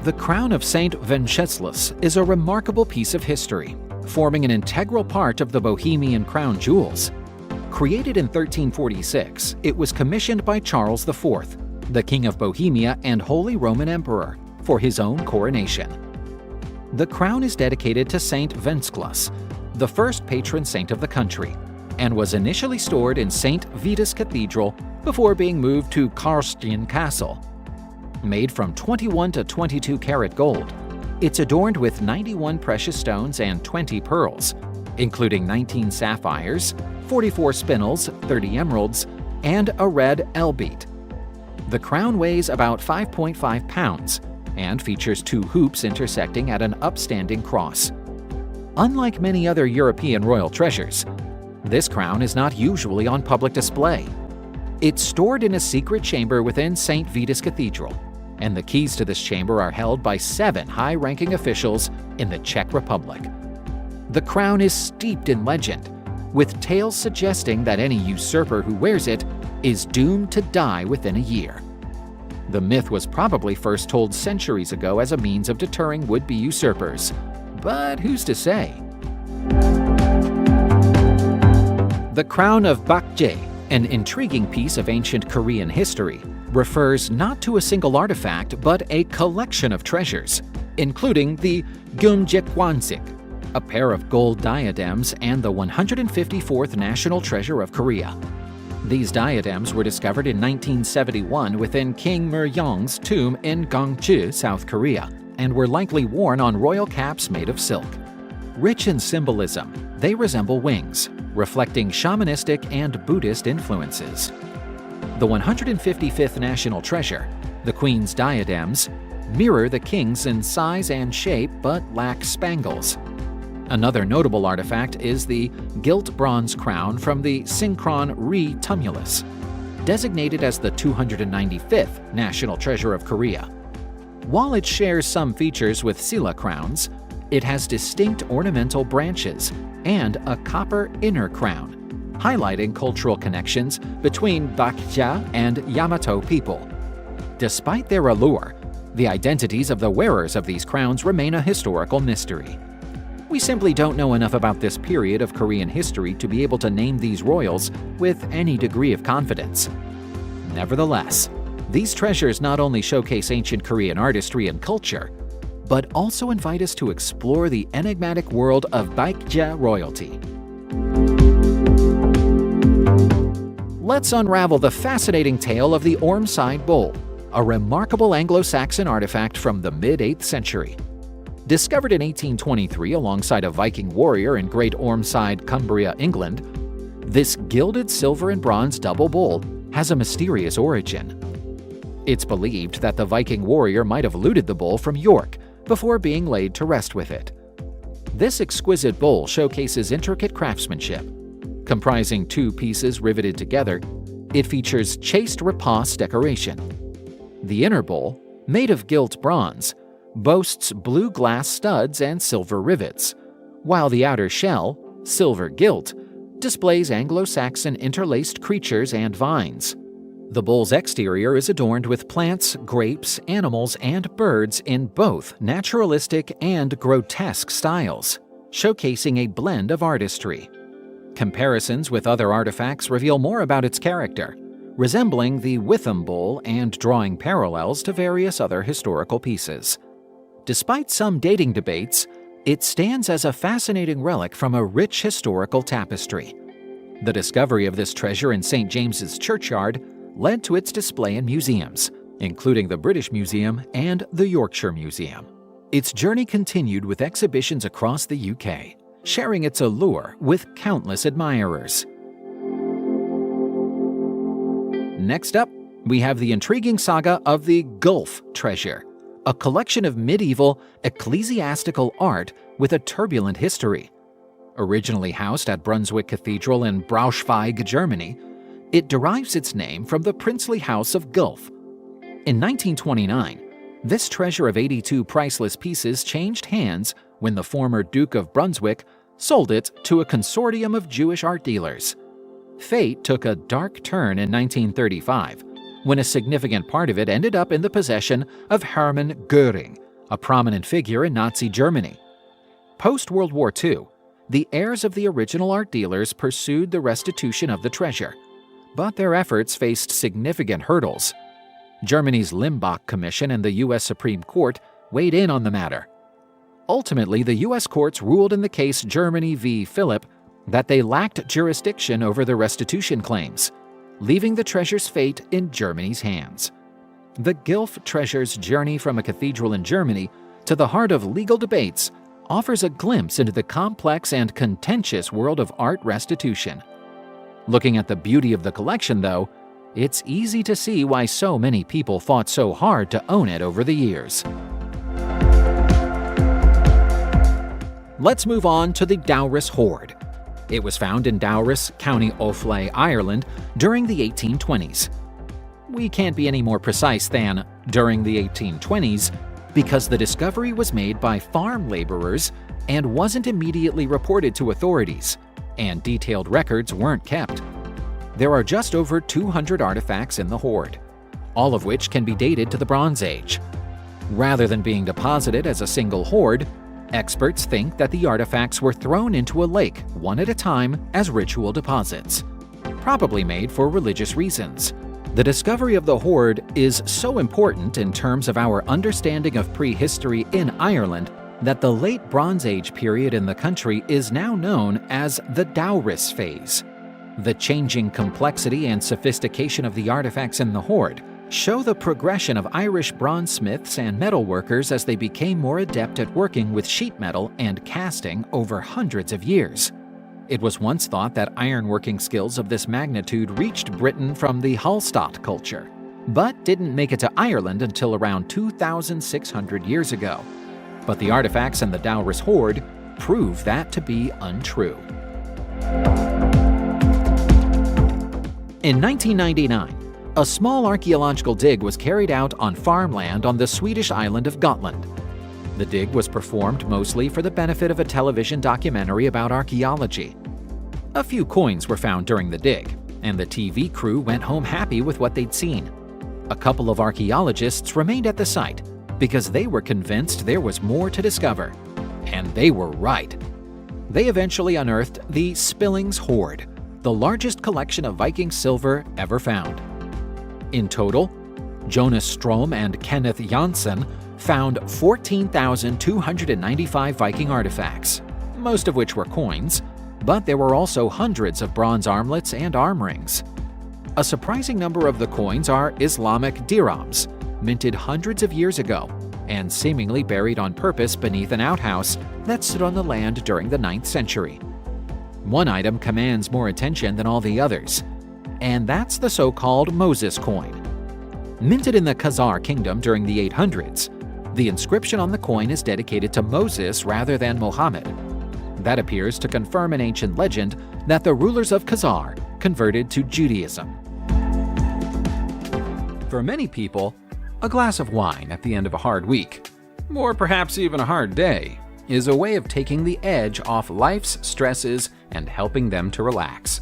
Speaker 1: The crown of Saint Wenceslas is a remarkable piece of history, forming an integral part of the Bohemian crown jewels. Created in 1346, it was commissioned by Charles IV, the King of Bohemia and Holy Roman Emperor, for his own coronation. The crown is dedicated to Saint Wenceslas, the first patron saint of the country, and was initially stored in St. Vitus Cathedral before being moved to Karlstein Castle. Made from 21 to 22 karat gold, it's adorned with 91 precious stones and 20 pearls, including 19 sapphires, 44 spinels, 30 emeralds, and a red L-beat. The crown weighs about 5.5 pounds and features 2 hoops intersecting at an upstanding cross. Unlike many other European royal treasures, this crown is not usually on public display. It's stored in a secret chamber within St. Vitus Cathedral, and the keys to this chamber are held by 7 high-ranking officials in the Czech Republic. The crown is steeped in legend, with tales suggesting that any usurper who wears it is doomed to die within a year. The myth was probably first told centuries ago as a means of deterring would-be usurpers, but who's to say? The Crown of Baekje, an intriguing piece of ancient Korean history, refers not to a single artifact but a collection of treasures, including the Gyeomjekwansik, a pair of gold diadems, and the 154th national treasure of Korea. These diadems were discovered in 1971 within King Myeong's tomb in Gangju, South Korea, and were likely worn on royal caps made of silk. Rich in symbolism, they resemble wings, reflecting shamanistic and Buddhist influences. The 155th national treasure, the Queen's diadems, mirror the king's in size and shape but lack spangles. Another notable artifact is the gilt bronze crown from the Synchron Ri tumulus, designated as the 295th national treasure of Korea. While it shares some features with Silla crowns, it has distinct ornamental branches and a copper inner crown, highlighting cultural connections between Baekje and Yamato people. Despite their allure, the identities of the wearers of these crowns remain a historical mystery. We simply don't know enough about this period of Korean history to be able to name these royals with any degree of confidence. Nevertheless, these treasures not only showcase ancient Korean artistry and culture, but also invite us to explore the enigmatic world of Baekje royalty. Let's unravel the fascinating tale of the Ormside Bowl, a remarkable Anglo-Saxon artifact from the mid-8th century. Discovered in 1823 alongside a Viking warrior in Great Ormside, Cumbria, England, this gilded silver and bronze double bowl has a mysterious origin. It's believed that the Viking warrior might have looted the bowl from York before being laid to rest with it. This exquisite bowl showcases intricate craftsmanship. Comprising 2 pieces riveted together, it features chased repousse decoration. The inner bowl, made of gilt bronze, boasts blue glass studs and silver rivets, while the outer shell, silver gilt, displays Anglo-Saxon interlaced creatures and vines. The bowl's exterior is adorned with plants, grapes, animals, and birds in both naturalistic and grotesque styles, showcasing a blend of artistry. Comparisons with other artifacts reveal more about its character, resembling the Witham Bowl and drawing parallels to various other historical pieces. Despite some dating debates, it stands as a fascinating relic from a rich historical tapestry. The discovery of this treasure in St. James's Churchyard led to its display in museums, including the British Museum and the Yorkshire Museum. Its journey continued with exhibitions across the UK, sharing its allure with countless admirers. Next up, we have the intriguing saga of the Gulf treasure, a collection of medieval ecclesiastical art with a turbulent history. Originally housed at Brunswick Cathedral in Braunschweig, Germany, it derives its name from the princely house of Gulf. In 1929, this treasure of 82 priceless pieces changed hands when the former Duke of Brunswick sold it to a consortium of Jewish art dealers. Fate took a dark turn in 1935, when a significant part of it ended up in the possession of Hermann Göring, a prominent figure in Nazi Germany. Post-World War II, the heirs of the original art dealers pursued the restitution of the treasure. But their efforts faced significant hurdles. Germany's Limbach Commission and the U.S. Supreme Court weighed in on the matter. Ultimately, the U.S. courts ruled in the case Germany v. Philipp that they lacked jurisdiction over the restitution claims, leaving the treasure's fate in Germany's hands. The Gilf treasure's journey from a cathedral in Germany to the heart of legal debates offers a glimpse into the complex and contentious world of art restitution. Looking at the beauty of the collection, though, it's easy to see why so many people fought so hard to own it over the years. Let's move on to the Dowris Hoard. It was found in Dowris, County Offaly, Ireland, during the 1820s. We can't be any more precise than during the 1820s because the discovery was made by farm laborers and wasn't immediately reported to authorities, and detailed records weren't kept. There are just over 200 artifacts in the hoard, all of which can be dated to the Bronze Age. Rather than being deposited as a single hoard, experts think that the artifacts were thrown into a lake one at a time as ritual deposits, probably made for religious reasons. The discovery of the hoard is so important in terms of our understanding of prehistory in Ireland that the late Bronze Age period in the country is now known as the Dowris phase. The changing complexity and sophistication of the artifacts in the hoard show the progression of Irish bronzesmiths and metalworkers as they became more adept at working with sheet metal and casting over hundreds of years. It was once thought that ironworking skills of this magnitude reached Britain from the Hallstatt culture, but didn't make it to Ireland until around 2,600 years ago. But the artifacts in the Dowris hoard prove that to be untrue. In 1999, a small archaeological dig was carried out on farmland on the Swedish island of Gotland. The dig was performed mostly for the benefit of a television documentary about archaeology. A few coins were found during the dig, and the TV crew went home happy with what they'd seen. A couple of archaeologists remained at the site because they were convinced there was more to discover. And they were right. They eventually unearthed the Spillings Hoard, the largest collection of Viking silver ever found. In total, Jonas Strom and Kenneth Janssen found 14,295 Viking artifacts, most of which were coins, but there were also hundreds of bronze armlets and arm rings. A surprising number of the coins are Islamic dirhams, minted hundreds of years ago, and seemingly buried on purpose beneath an outhouse that stood on the land during the 9th century. One item commands more attention than all the others, and that's the so-called Moses coin. Minted in the Khazar Kingdom during the 800s, the inscription on the coin is dedicated to Moses rather than Muhammad. That appears to confirm an ancient legend that the rulers of Khazar converted to Judaism. For many people, a glass of wine at the end of a hard week, or perhaps even a hard day, is a way of taking the edge off life's stresses and helping them to relax.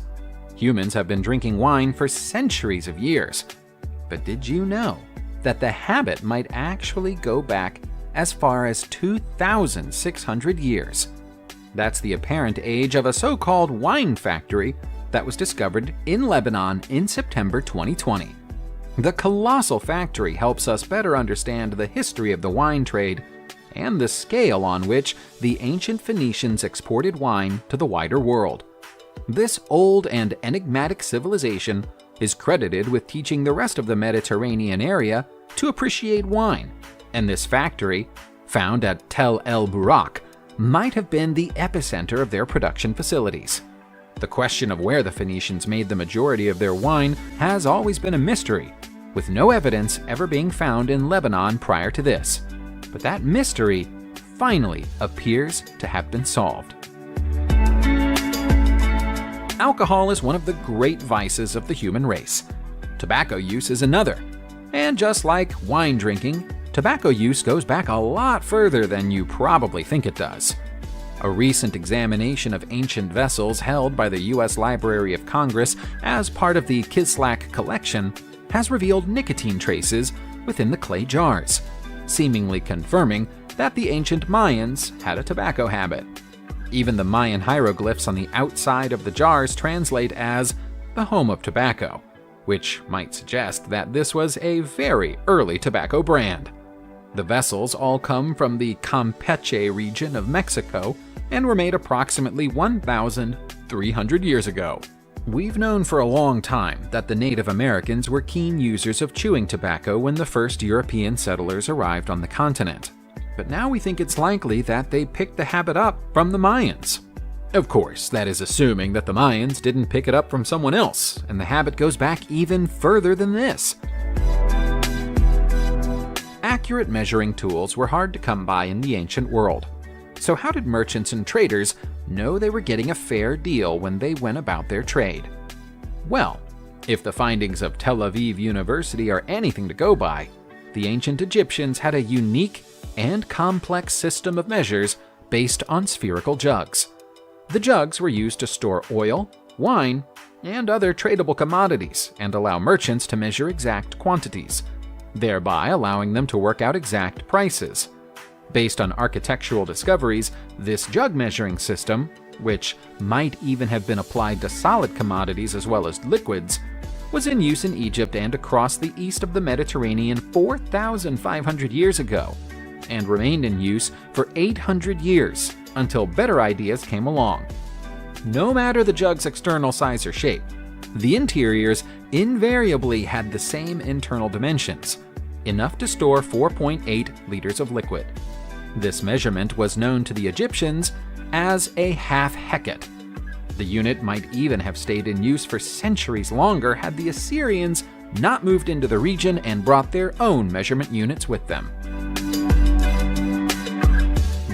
Speaker 1: Humans have been drinking wine for centuries of years. But did you know that the habit might actually go back as far as 2,600 years? That's the apparent age of a so-called wine factory that was discovered in Lebanon in September 2020. The colossal factory helps us better understand the history of the wine trade and the scale on which the ancient Phoenicians exported wine to the wider world. This old and enigmatic civilization is credited with teaching the rest of the Mediterranean area to appreciate wine, and this factory, found at Tel El Burak, might have been the epicenter of their production facilities. The question of where the Phoenicians made the majority of their wine has always been a mystery, with no evidence ever being found in Lebanon prior to this. But that mystery finally appears to have been solved. Alcohol is one of the great vices of the human race. Tobacco use is another. And just like wine drinking, tobacco use goes back a lot further than you probably think it does. A recent examination of ancient vessels held by the U.S. Library of Congress as part of the Kislak collection has revealed nicotine traces within the clay jars, seemingly confirming that the ancient Mayans had a tobacco habit. Even the Mayan hieroglyphs on the outside of the jars translate as the home of tobacco, which might suggest that this was a very early tobacco brand. The vessels all come from the Campeche region of Mexico and were made approximately 1,300 years ago. We've known for a long time that the Native Americans were keen users of chewing tobacco when the first European settlers arrived on the continent. But now we think it's likely that they picked the habit up from the Mayans. Of course, that is assuming that the Mayans didn't pick it up from someone else, and the habit goes back even further than this. Accurate measuring tools were hard to come by in the ancient world. So how did merchants and traders know they were getting a fair deal when they went about their trade? Well, if the findings of Tel Aviv University are anything to go by, the ancient Egyptians had a unique and complex system of measures based on spherical jugs. The jugs were used to store oil, wine, and other tradable commodities and allow merchants to measure exact quantities, thereby allowing them to work out exact prices. Based on architectural discoveries, this jug measuring system, which might even have been applied to solid commodities as well as liquids, was in use in Egypt and across the east of the Mediterranean 4,500 years ago, and remained in use for 800 years until better ideas came along. No matter the jug's external size or shape, the interiors invariably had the same internal dimensions, enough to store 4.8 liters of liquid. This measurement was known to the Egyptians as a half-hecate. The unit might even have stayed in use for centuries longer had the Assyrians not moved into the region and brought their own measurement units with them.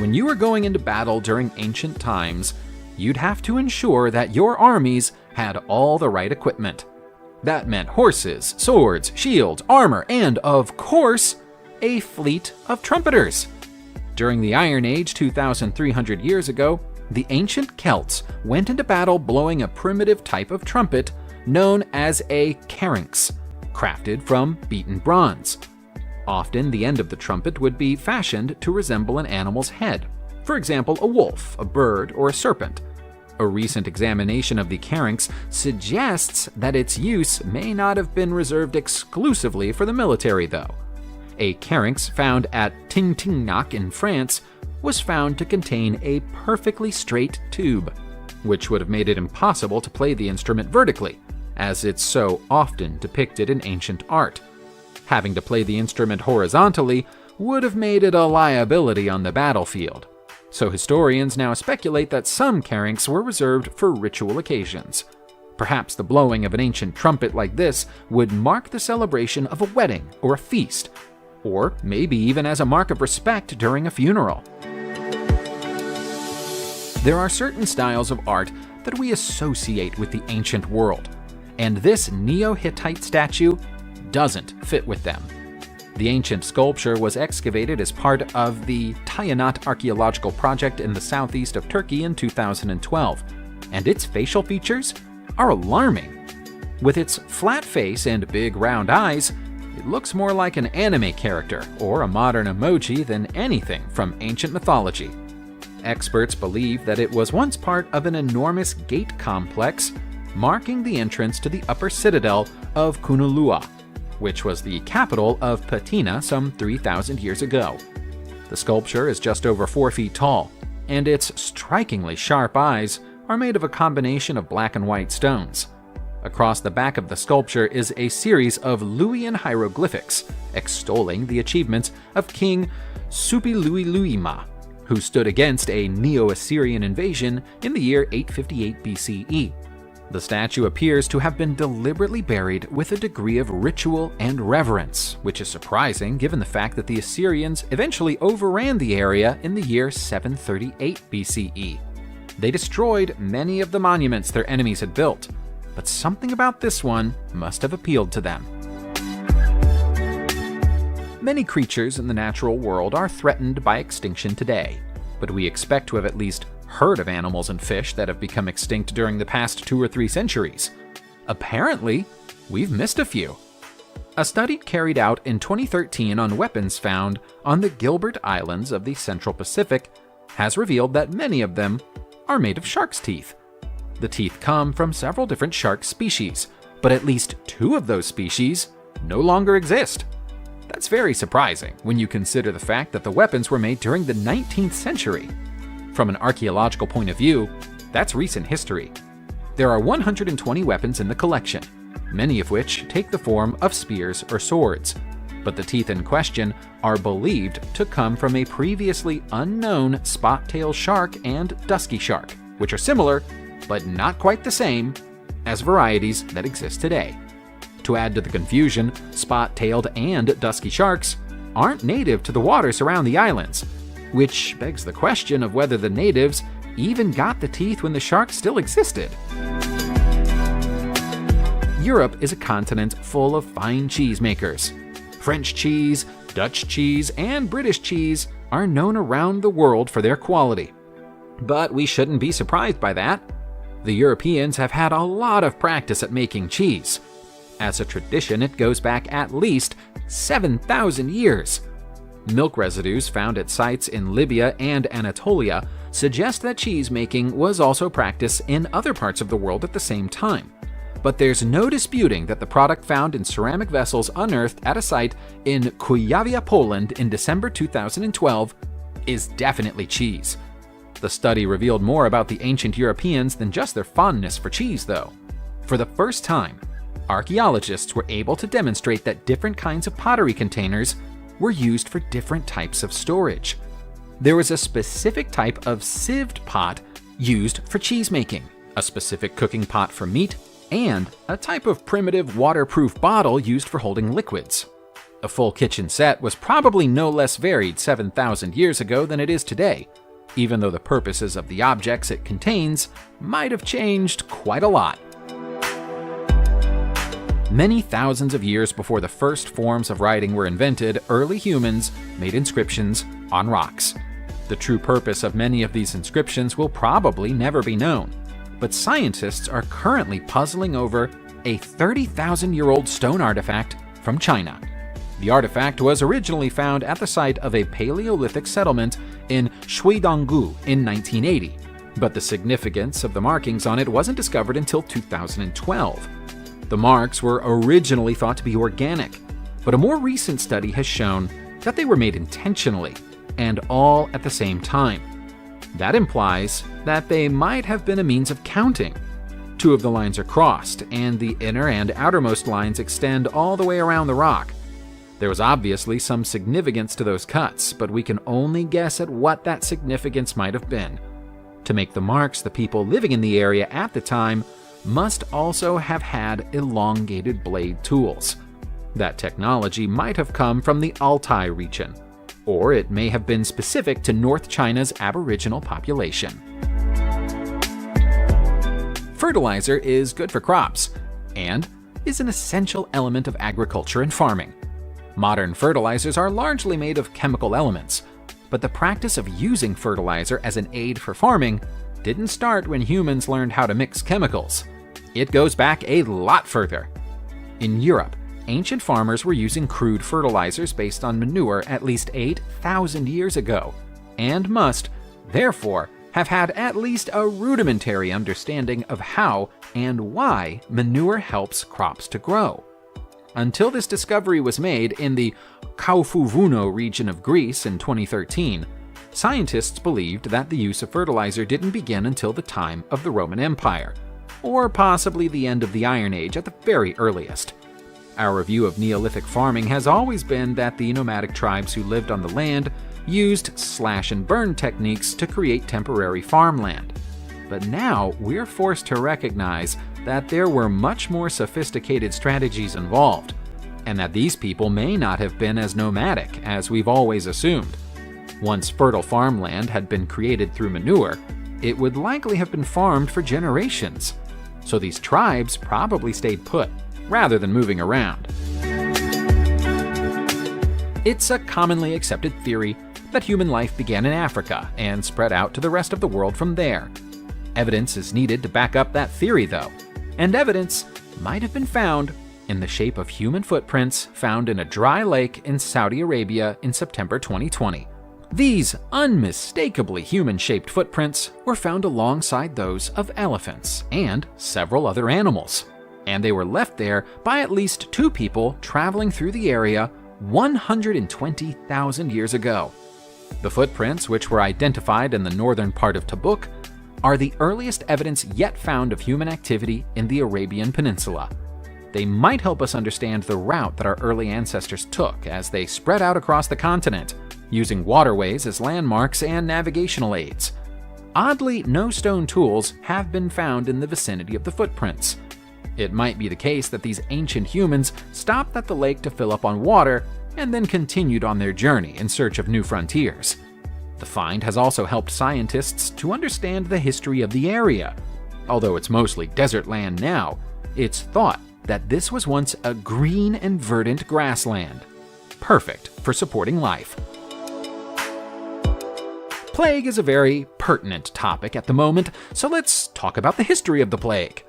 Speaker 1: When you were going into battle during ancient times, you'd have to ensure that your armies had all the right equipment. That meant horses, swords, shields, armor, and, of course, a fleet of trumpeters. During the Iron Age 2,300 years ago, the ancient Celts went into battle blowing a primitive type of trumpet known as a carynx, crafted from beaten bronze. Often, the end of the trumpet would be fashioned to resemble an animal's head, for example, a wolf, a bird, or a serpent. A recent examination of the carynx suggests that its use may not have been reserved exclusively for the military, though. A carynx found at Tintignac in France was found to contain a perfectly straight tube, which would have made it impossible to play the instrument vertically, as it's so often depicted in ancient art. Having to play the instrument horizontally would have made it a liability on the battlefield. So historians now speculate that some carynx were reserved for ritual occasions. Perhaps the blowing of an ancient trumpet like this would mark the celebration of a wedding or a feast, or maybe even as a mark of respect during a funeral. There are certain styles of art that we associate with the ancient world, and this Neo-Hittite statue doesn't fit with them. The ancient sculpture was excavated as part of the Tayanat Archaeological project in the southeast of Turkey in 2012, and its facial features are alarming. With its flat face and big round eyes, it looks more like an anime character or a modern emoji than anything from ancient mythology. Experts believe that it was once part of an enormous gate complex marking the entrance to the upper citadel of Kunulua, which was the capital of Patina some 3,000 years ago. The sculpture is just over 4 feet tall, and its strikingly sharp eyes are made of a combination of black and white stones. Across the back of the sculpture is a series of Luwian hieroglyphics extolling the achievements of King Suppiluliuma, who stood against a Neo-Assyrian invasion in the year 858 BCE. The statue appears to have been deliberately buried with a degree of ritual and reverence, which is surprising given the fact that the Assyrians eventually overran the area in the year 738 BCE. They destroyed many of the monuments their enemies had built, but something about this one must have appealed to them. Many creatures in the natural world are threatened by extinction today, but we expect to have at least heard of animals and fish that have become extinct during the past 2 or 3 centuries. Apparently, we've missed a few. A study carried out in 2013 on weapons found on the Gilbert Islands of the Central Pacific has revealed that many of them are made of shark's teeth. The teeth come from several different shark species, but at least 2 of those species no longer exist. That's very surprising when you consider the fact that the weapons were made during the 19th century. From an archaeological point of view, that's recent history. There are 120 weapons in the collection, many of which take the form of spears or swords, but the teeth in question are believed to come from a previously unknown spot-tailed shark and dusky shark, which are similar, but not quite the same, as varieties that exist today. To add to the confusion, spot-tailed and dusky sharks aren't native to the waters around the islands, which begs the question of whether the natives even got the teeth when the sharks still existed. Europe is a continent full of fine cheesemakers. French cheese, Dutch cheese, and British cheese are known around the world for their quality. But we shouldn't be surprised by that. The Europeans have had a lot of practice at making cheese. As a tradition, it goes back at least 7,000 years. Milk residues found at sites in Libya and Anatolia suggest that cheese making was also practiced in other parts of the world at the same time. But there's no disputing that the product found in ceramic vessels unearthed at a site in Kujawia, Poland in December 2012 is definitely cheese. The study revealed more about the ancient Europeans than just their fondness for cheese, though. For the first time, archaeologists were able to demonstrate that different kinds of pottery containers were used for different types of storage. There was a specific type of sieved pot used for cheese making, a specific cooking pot for meat, and a type of primitive waterproof bottle used for holding liquids. A full kitchen set was probably no less varied 7,000 years ago than it is today, even though the purposes of the objects it contains might have changed quite a lot. Many thousands of years before the first forms of writing were invented, early humans made inscriptions on rocks. The true purpose of many of these inscriptions will probably never be known, but scientists are currently puzzling over a 30,000-year-old stone artifact from China. The artifact was originally found at the site of a Paleolithic settlement in Shuidonggu in 1980, but the significance of the markings on it wasn't discovered until 2012. The marks were originally thought to be organic, but a more recent study has shown that they were made intentionally and all at the same time. That implies that they might have been a means of counting. 2 of the lines are crossed, and the inner and outermost lines extend all the way around the rock. There was obviously some significance to those cuts, but we can only guess at what that significance might have been. To make the marks, the people living in the area at the time must also have had elongated blade tools. That technology might have come from the Altai region, or it may have been specific to North China's Aboriginal population. Fertilizer is good for crops, and is an essential element of agriculture and farming. Modern fertilizers are largely made of chemical elements, but the practice of using fertilizer as an aid for farming didn't start when humans learned how to mix chemicals. It goes back a lot further. In Europe, ancient farmers were using crude fertilizers based on manure at least 8,000 years ago, and must, therefore, have had at least a rudimentary understanding of how and why manure helps crops to grow. Until this discovery was made in the Koufouvouno region of Greece in 2013, scientists believed that the use of fertilizer didn't begin until the time of the Roman Empire, or possibly the end of the Iron Age at the very earliest. Our view of Neolithic farming has always been that the nomadic tribes who lived on the land used slash-and-burn techniques to create temporary farmland. But now we're forced to recognize that there were much more sophisticated strategies involved, and that these people may not have been as nomadic as we've always assumed. Once fertile farmland had been created through manure, it would likely have been farmed for generations. So these tribes probably stayed put, rather than moving around. It's a commonly accepted theory that human life began in Africa and spread out to the rest of the world from there. Evidence is needed to back up that theory, though, and evidence might have been found in the shape of human footprints found in a dry lake in Saudi Arabia in September 2020. These unmistakably human-shaped footprints were found alongside those of elephants and several other animals, and they were left there by at least 2 people traveling through the area 120,000 years ago. The footprints, which were identified in the northern part of Tabuk, are the earliest evidence yet found of human activity in the Arabian Peninsula. They might help us understand the route that our early ancestors took as they spread out across the continent, using waterways as landmarks and navigational aids. Oddly, no stone tools have been found in the vicinity of the footprints. It might be the case that these ancient humans stopped at the lake to fill up on water and then continued on their journey in search of new frontiers. The find has also helped scientists to understand the history of the area. Although it's mostly desert land now, it's thought that this was once a green and verdant grassland, perfect for supporting life. Plague is a very pertinent topic at the moment, so let's talk about the history of the plague.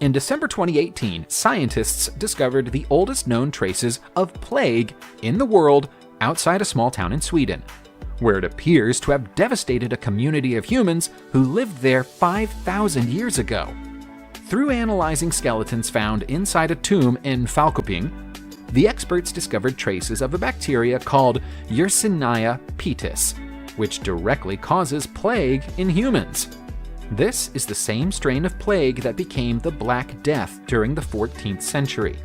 Speaker 1: In December 2018, scientists discovered the oldest known traces of plague in the world outside a small town in Sweden, where it appears to have devastated a community of humans who lived there 5,000 years ago. Through analyzing skeletons found inside a tomb in Falköping, the experts discovered traces of a bacteria called Yersinia pestis, which directly causes plague in humans. This is the same strain of plague that became the Black Death during the 14th century.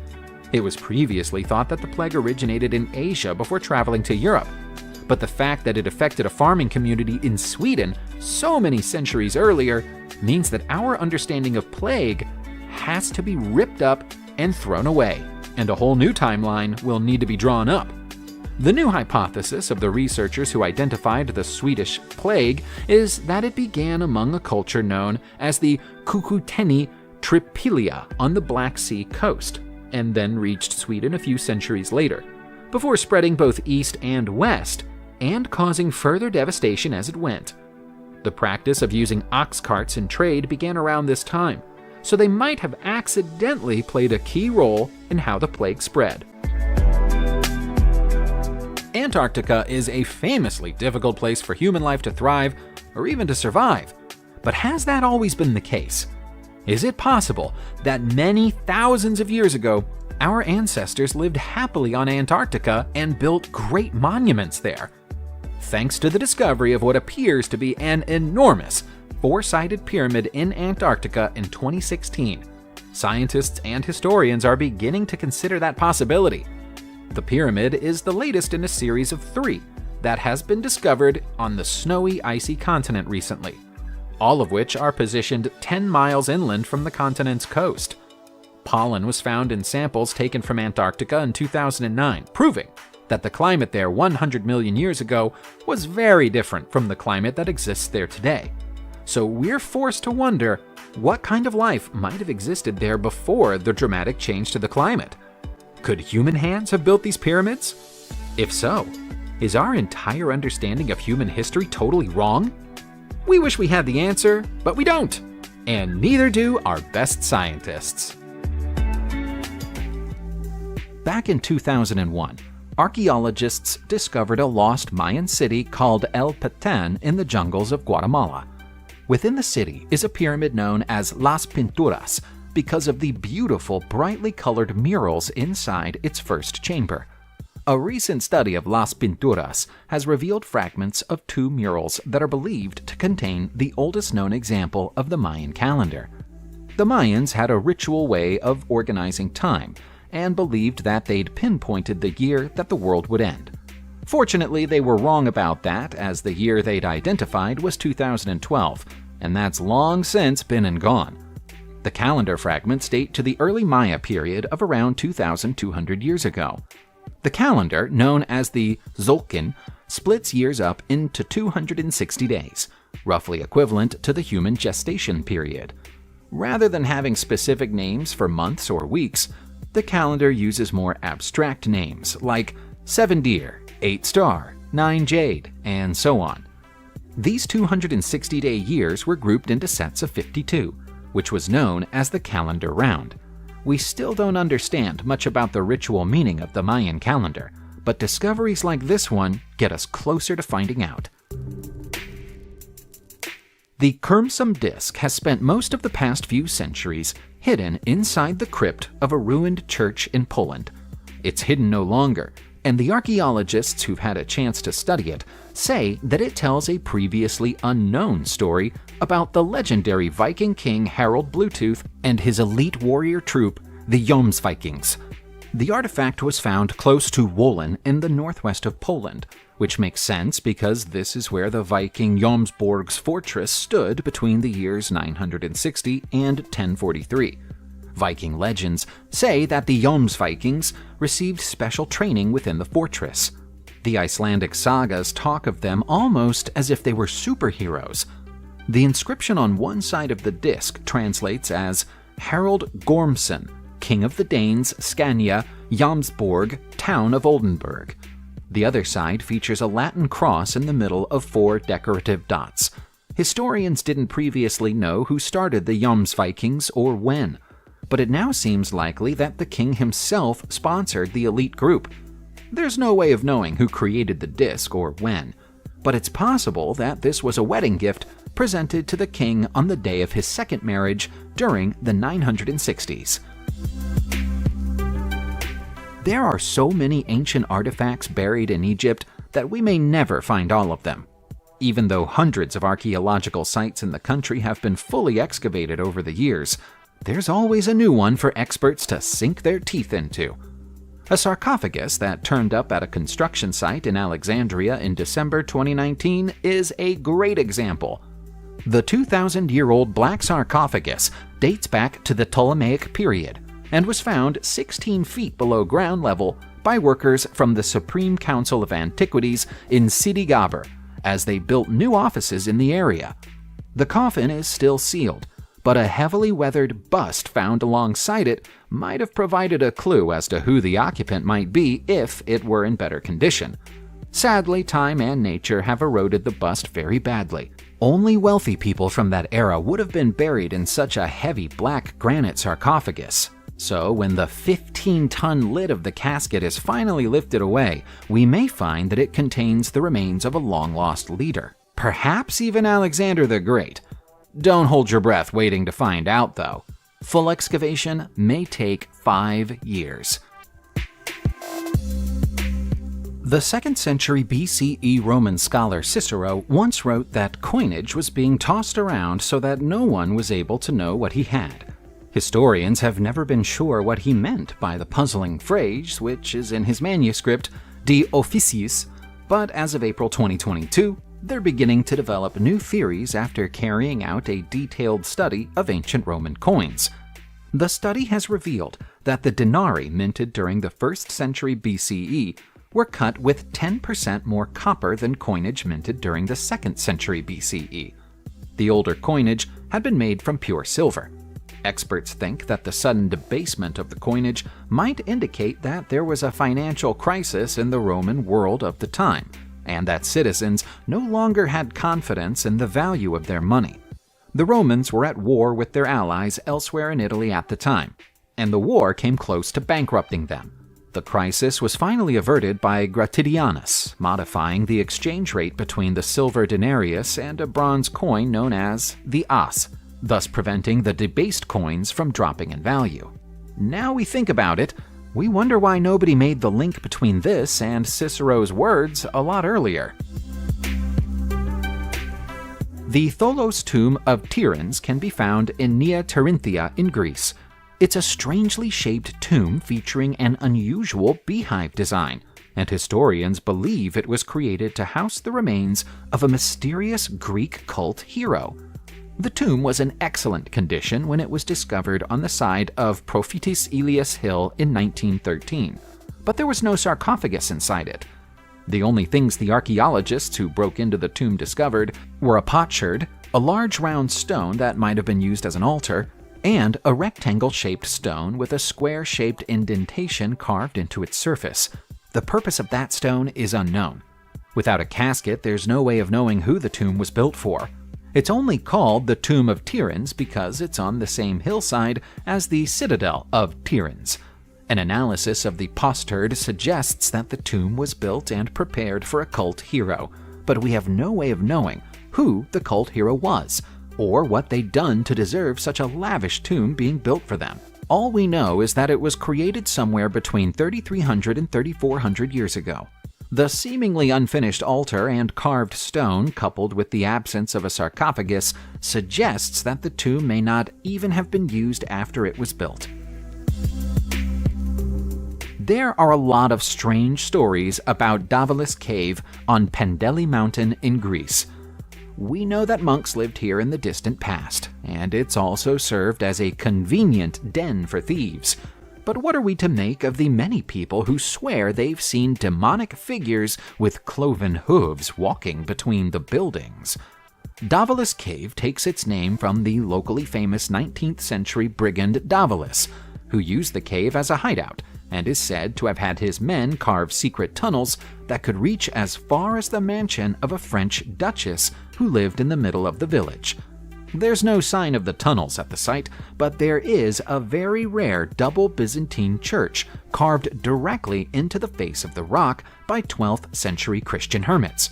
Speaker 1: It was previously thought that the plague originated in Asia before traveling to Europe, but the fact that it affected a farming community in Sweden so many centuries earlier means that our understanding of plague has to be ripped up and thrown away, and a whole new timeline will need to be drawn up. The new hypothesis of the researchers who identified the Swedish plague is that it began among a culture known as the Kukuteni Tripilia on the Black Sea coast, and then reached Sweden a few centuries later, before spreading both east and west, and causing further devastation as it went. The practice of using ox carts in trade began around this time, so they might have accidentally played a key role in how the plague spread. Antarctica is a famously difficult place for human life to thrive or even to survive. But has that always been the case? Is it possible that many thousands of years ago, our ancestors lived happily on Antarctica and built great monuments there? Thanks to the discovery of what appears to be an enormous 4-sided pyramid in Antarctica in 2016, scientists and historians are beginning to consider that possibility. The pyramid is the latest in a series of 3 that has been discovered on the snowy, icy continent recently, all of which are positioned 10 miles inland from the continent's coast. Pollen was found in samples taken from Antarctica in 2009, proving that the climate there 100 million years ago was very different from the climate that exists there today. So we're forced to wonder what kind of life might have existed there before the dramatic change to the climate. Could human hands have built these pyramids? If so, is our entire understanding of human history totally wrong? We wish we had the answer, but we don't. And neither do our best scientists. Back in 2001, archaeologists discovered a lost Mayan city called El Petén in the jungles of Guatemala. Within the city is a pyramid known as Las Pinturas, because of the beautiful, brightly colored murals inside its first chamber. A recent study of Las Pinturas has revealed fragments of 2 murals that are believed to contain the oldest known example of the Mayan calendar. The Mayans had a ritual way of organizing time and believed that they'd pinpointed the year that the world would end. Fortunately, they were wrong about that, as the year they'd identified was 2012, and that's long since been and gone. The calendar fragments date to the early Maya period of around 2,200 years ago. The calendar, known as the Tzolk'in, splits years up into 260 days, roughly equivalent to the human gestation period. Rather than having specific names for months or weeks, the calendar uses more abstract names like 7 Deer, 8 Star, 9 Jade, and so on. These 260-day years were grouped into sets of 52, which was known as the calendar round. We still don't understand much about the ritual meaning of the Mayan calendar, but discoveries like this one get us closer to finding out. The Kermsum disk has spent most of the past few centuries hidden inside the crypt of a ruined church in Poland. It's hidden no longer, and the archaeologists who've had a chance to study it say that it tells a previously unknown story about the legendary Viking king Harald Bluetooth and his elite warrior troop, the Jomsvikings. The artifact was found close to Wollin in the northwest of Poland, which makes sense because this is where the Viking Jomsborg's fortress stood between the years 960 and 1043. Viking legends say that the Jomsvikings received special training within the fortress. The Icelandic sagas talk of them almost as if they were superheroes. The inscription on one side of the disc translates as Harald Gormson, King of the Danes, Scania, Jomsborg, Town of Oldenburg. The other side features a Latin cross in the middle of 4 decorative dots. Historians didn't previously know who started the Jomsvikings or when, but it now seems likely that the king himself sponsored the elite group. There's no way of knowing who created the disc or when, but it's possible that this was a wedding gift presented to the king on the day of his second marriage during the 960s. There are so many ancient artifacts buried in Egypt that we may never find all of them. Even though hundreds of archaeological sites in the country have been fully excavated over the years, there's always a new one for experts to sink their teeth into. A sarcophagus that turned up at a construction site in Alexandria in December 2019 is a great example. The 2,000-year-old black sarcophagus dates back to the Ptolemaic period and was found 16 feet below ground level by workers from the Supreme Council of Antiquities in Sidi Gabr as they built new offices in the area. The coffin is still sealed, but a heavily weathered bust found alongside it might have provided a clue as to who the occupant might be if it were in better condition. Sadly, time and nature have eroded the bust very badly. Only wealthy people from that era would have been buried in such a heavy black granite sarcophagus. So when the 15-ton lid of the casket is finally lifted away, we may find that it contains the remains of a long-lost leader. Perhaps even Alexander the Great. Don't hold your breath waiting to find out, though. Full excavation may take 5 years. The 2nd century BCE Roman scholar Cicero once wrote that coinage was being tossed around so that no one was able to know what he had. Historians have never been sure what he meant by the puzzling phrase, which is in his manuscript, De Officiis, but as of April 2022, they're beginning to develop new theories after carrying out a detailed study of ancient Roman coins. The study has revealed that the denarii minted during the 1st century BCE were cut with 10% more copper than coinage minted during the 2nd century BCE. The older coinage had been made from pure silver. Experts think that the sudden debasement of the coinage might indicate that there was a financial crisis in the Roman world of the time, and that citizens no longer had confidence in the value of their money. The Romans were at war with their allies elsewhere in Italy at the time, and the war came close to bankrupting them. The crisis was finally averted by Gratidianus, modifying the exchange rate between the silver denarius and a bronze coin known as the as, thus preventing the debased coins from dropping in value. Now we think about it, we wonder why nobody made the link between this and Cicero's words a lot earlier. The Tholos tomb of Tiryns can be found in Nea Tirynthaea in Greece. It's a strangely shaped tomb featuring an unusual beehive design, and historians believe it was created to house the remains of a mysterious Greek cult hero. The tomb was in excellent condition when it was discovered on the side of Prophetis Elias Hill in 1913, but there was no sarcophagus inside it. The only things the archaeologists who broke into the tomb discovered were a potsherd, a large round stone that might have been used as an altar, and a rectangle-shaped stone with a square-shaped indentation carved into its surface. The purpose of that stone is unknown. Without a casket, there's no way of knowing who the tomb was built for. It's only called the Tomb of Tiryns because it's on the same hillside as the Citadel of Tiryns. An analysis of the posterd suggests that the tomb was built and prepared for a cult hero, but we have no way of knowing who the cult hero was, or what they'd done to deserve such a lavish tomb being built for them. All we know is that it was created somewhere between 3,300 and 3,400 years ago. The seemingly unfinished altar and carved stone, coupled with the absence of a sarcophagus, suggests that the tomb may not even have been used after it was built. There are a lot of strange stories about Davalis Cave on Pendeli Mountain in Greece. We know that monks lived here in the distant past, and it's also served as a convenient den for thieves. But what are we to make of the many people who swear they've seen demonic figures with cloven hooves walking between the buildings? Davalis Cave takes its name from the locally famous 19th century brigand Davalis, who used the cave as a hideout and is said to have had his men carve secret tunnels that could reach as far as the mansion of a French duchess who lived in the middle of the village. There's no sign of the tunnels at the site, but there is a very rare double Byzantine church carved directly into the face of the rock by 12th century Christian hermits.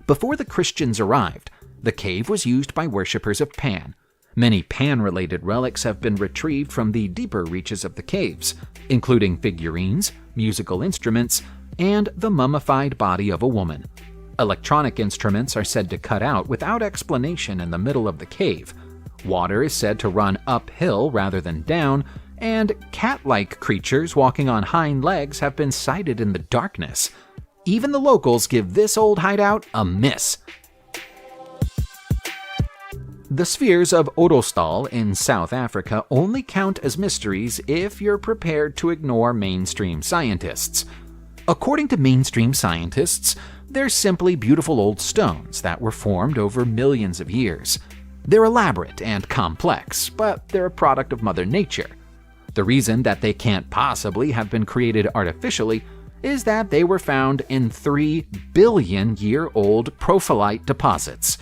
Speaker 1: Before the Christians arrived, the cave was used by worshippers of Pan. Many Pan-related relics have been retrieved from the deeper reaches of the caves, including figurines, musical instruments, and the mummified body of a woman. Electronic instruments are said to cut out without explanation in the middle of the cave. Water is said to run uphill rather than down, and cat-like creatures walking on hind legs have been sighted in the darkness. Even the locals give this old hideout a miss. The spheres of Ottosdal in South Africa only count as mysteries if you're prepared to ignore mainstream scientists. According to mainstream scientists, they're simply beautiful old stones that were formed over millions of years. They're elaborate and complex, but they're a product of Mother Nature. The reason that they can't possibly have been created artificially is that they were found in 3 billion-year-old prophyllite deposits.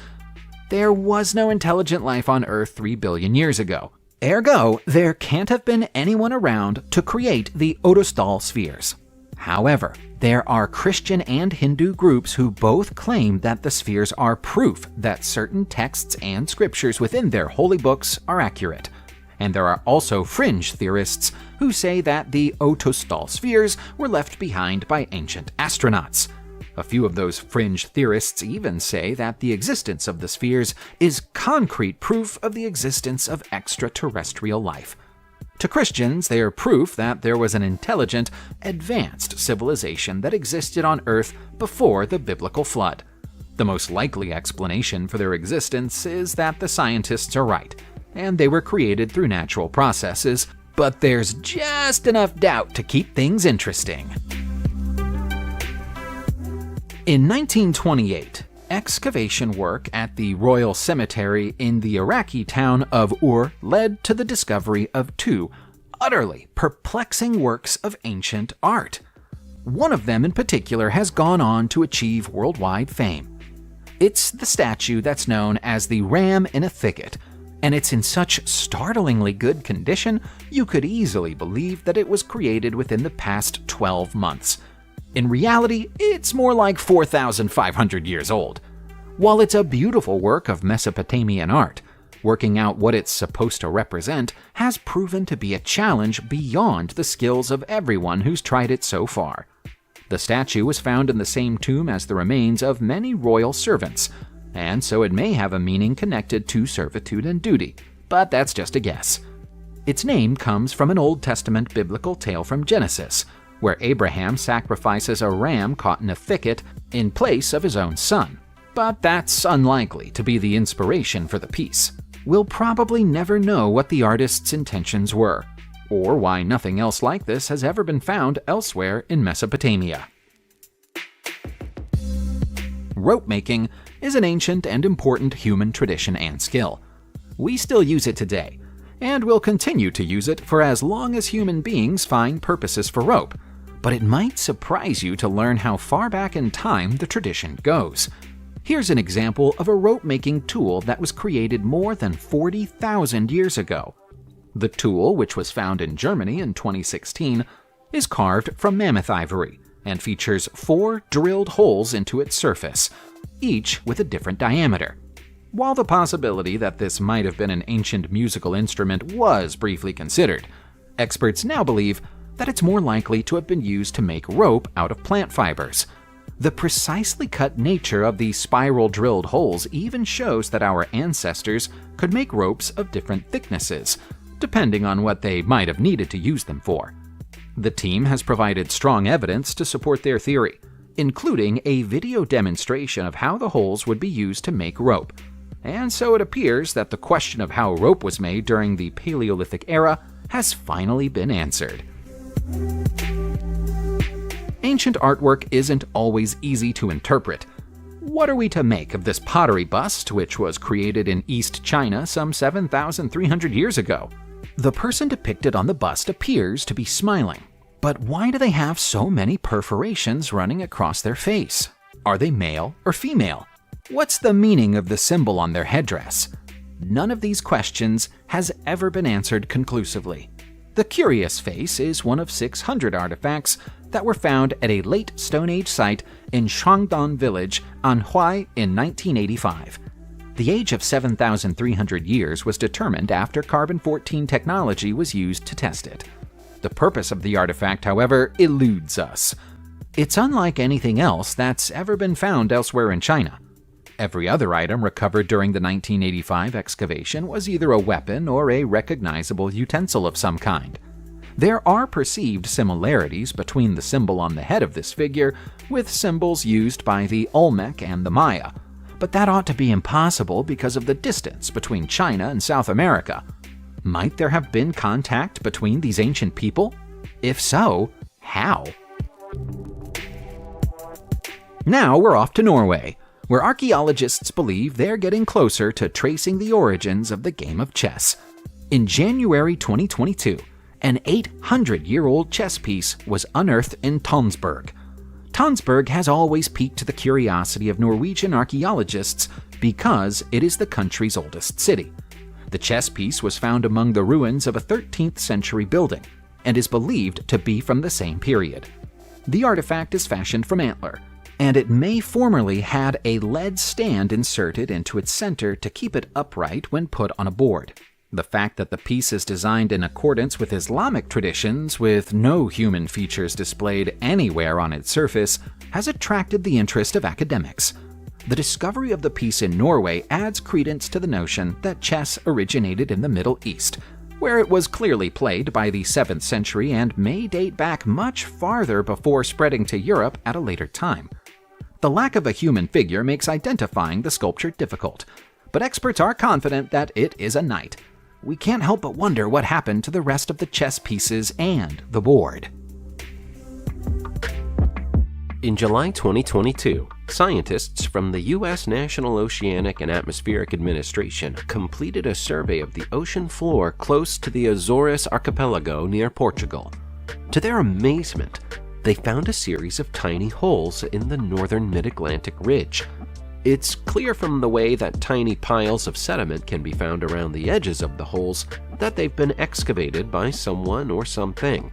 Speaker 1: There was no intelligent life on Earth 3 billion years ago. Ergo, there can't have been anyone around to create the Ottosdal spheres. However, there are Christian and Hindu groups who both claim that the spheres are proof that certain texts and scriptures within their holy books are accurate. And there are also fringe theorists who say that the Ottosdal spheres were left behind by ancient astronauts. A few of those fringe theorists even say that the existence of the spheres is concrete proof of the existence of extraterrestrial life. To Christians, they are proof that there was an intelligent, advanced civilization that existed on Earth before the biblical flood. The most likely explanation for their existence is that the scientists are right, and they were created through natural processes, but there's just enough doubt to keep things interesting. In 1928, excavation work at the Royal Cemetery in the Iraqi town of Ur led to the discovery of 2 utterly perplexing works of ancient art. One of them in particular has gone on to achieve worldwide fame. It's the statue that's known as the Ram in a Thicket, and it's in such startlingly good condition you could easily believe that it was created within the past 12 months. In reality, it's more like 4,500 years old. While it's a beautiful work of Mesopotamian art, working out what it's supposed to represent has proven to be a challenge beyond the skills of everyone who's tried it so far. The statue was found in the same tomb as the remains of many royal servants, and so it may have a meaning connected to servitude and duty, but that's just a guess. Its name comes from an Old Testament biblical tale from Genesis, where Abraham sacrifices a ram caught in a thicket in place of his own son. But that's unlikely to be the inspiration for the piece. We'll probably never know what the artist's intentions were, or why nothing else like this has ever been found elsewhere in Mesopotamia. Rope making is an ancient and important human tradition and skill. We still use it today, and will continue to use it for as long as human beings find purposes for rope. But it might surprise you to learn how far back in time the tradition goes. Here's an example of a rope-making tool that was created more than 40,000 years ago. The tool, which was found in Germany in 2016, is carved from mammoth ivory and features 4 drilled holes into its surface, each with a different diameter. While the possibility that this might have been an ancient musical instrument was briefly considered, experts now believe that it's more likely to have been used to make rope out of plant fibers. The precisely cut nature of the spiral drilled holes even shows that our ancestors could make ropes of different thicknesses, depending on what they might have needed to use them for. The team has provided strong evidence to support their theory, including a video demonstration of how the holes would be used to make rope. And so it appears that the question of how rope was made during the Paleolithic era has finally been answered. Ancient artwork isn't always easy to interpret. What are we to make of this pottery bust, which was created in East China some 7,300 years ago? The person depicted on the bust appears to be smiling, but why do they have so many perforations running across their face? Are they male or female? What's the meaning of the symbol on their headdress? None of these questions has ever been answered conclusively. The curious face is one of 600 artifacts that were found at a late Stone Age site in Shuangdong Village, Anhui, in 1985. The age of 7,300 years was determined after carbon-14 technology was used to test it. The purpose of the artifact, however, eludes us. It's unlike anything else that's ever been found elsewhere in China. Every other item recovered during the 1985 excavation was either a weapon or a recognizable utensil of some kind. There are perceived similarities between the symbol on the head of this figure with symbols used by the Olmec and the Maya, but that ought to be impossible because of the distance between China and South America. Might there have been contact between these ancient people? If so, how? Now we're off to Norway, where archaeologists believe they're getting closer to tracing the origins of the game of chess. In January 2022, an 800-year-old chess piece was unearthed in Tonsberg. Tonsberg has always piqued the curiosity of Norwegian archaeologists because it is the country's oldest city. The chess piece was found among the ruins of a 13th century building and is believed to be from the same period. The artifact is fashioned from antler, and it may formerly had a lead stand inserted into its center to keep it upright when put on a board. The fact that the piece is designed in accordance with Islamic traditions, with no human features displayed anywhere on its surface, has attracted the interest of academics. The discovery of the piece in Norway adds credence to the notion that chess originated in the Middle East, where it was clearly played by the 7th century and may date back much farther before spreading to Europe at a later time. The lack of a human figure makes identifying the sculpture difficult, but experts are confident that it is a knight. We can't help but wonder what happened to the rest of the chess pieces and the board.
Speaker 2: In July 2022, scientists from the U.S. National Oceanic and Atmospheric Administration completed a survey of the ocean floor close to the Azores archipelago near Portugal. To their amazement, they found a series of tiny holes in the northern mid-Atlantic ridge. It's clear from the way that tiny piles of sediment can be found around the edges of the holes that they've been excavated by someone or something.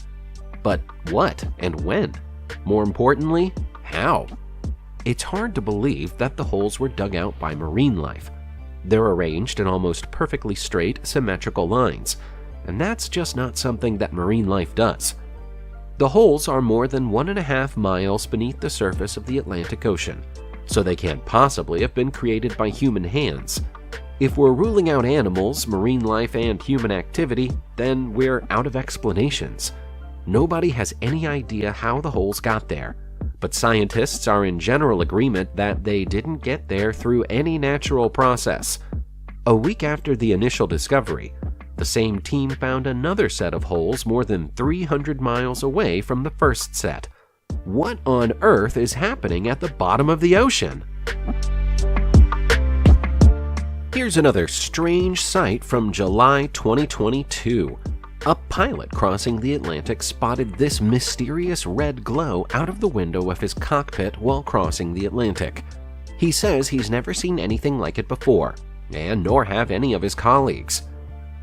Speaker 2: But what and when? More importantly, how? It's hard to believe that the holes were dug out by marine life. They're arranged in almost perfectly straight, symmetrical lines, and that's just not something that marine life does. The holes are more than 1.5 miles beneath the surface of the Atlantic Ocean, so they can't possibly have been created by human hands. If we're ruling out animals, marine life, and human activity, then we're out of explanations. Nobody has any idea how the holes got there, but scientists are in general agreement that they didn't get there through any natural process. A week after the initial discovery, the same team found another set of holes more than 300 miles away from the first set. What on earth is happening at the bottom of the ocean? Here's another strange sight from July 2022. A pilot crossing the Atlantic spotted this mysterious red glow out of the window of his cockpit while crossing the Atlantic. He says he's never seen anything like it before, and nor have any of his colleagues.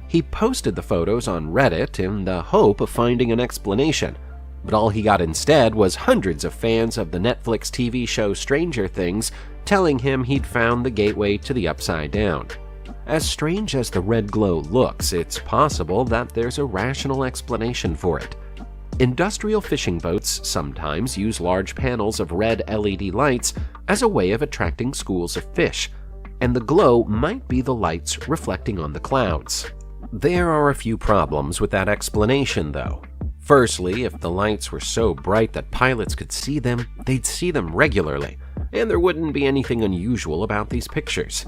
Speaker 2: He posted the photos on Reddit in the hope of finding an explanation, But all he got instead was hundreds of fans of the Netflix TV show Stranger Things telling him he'd found the gateway to the Upside Down. As strange as the red glow looks, it's possible that there's a rational explanation for it. Industrial fishing boats sometimes use large panels of red LED lights as a way of attracting schools of fish, and the glow might be the lights reflecting on the clouds. There are a few problems with that explanation, though. Firstly, if the lights were so bright that pilots could see them, they'd see them regularly, and there wouldn't be anything unusual about these pictures.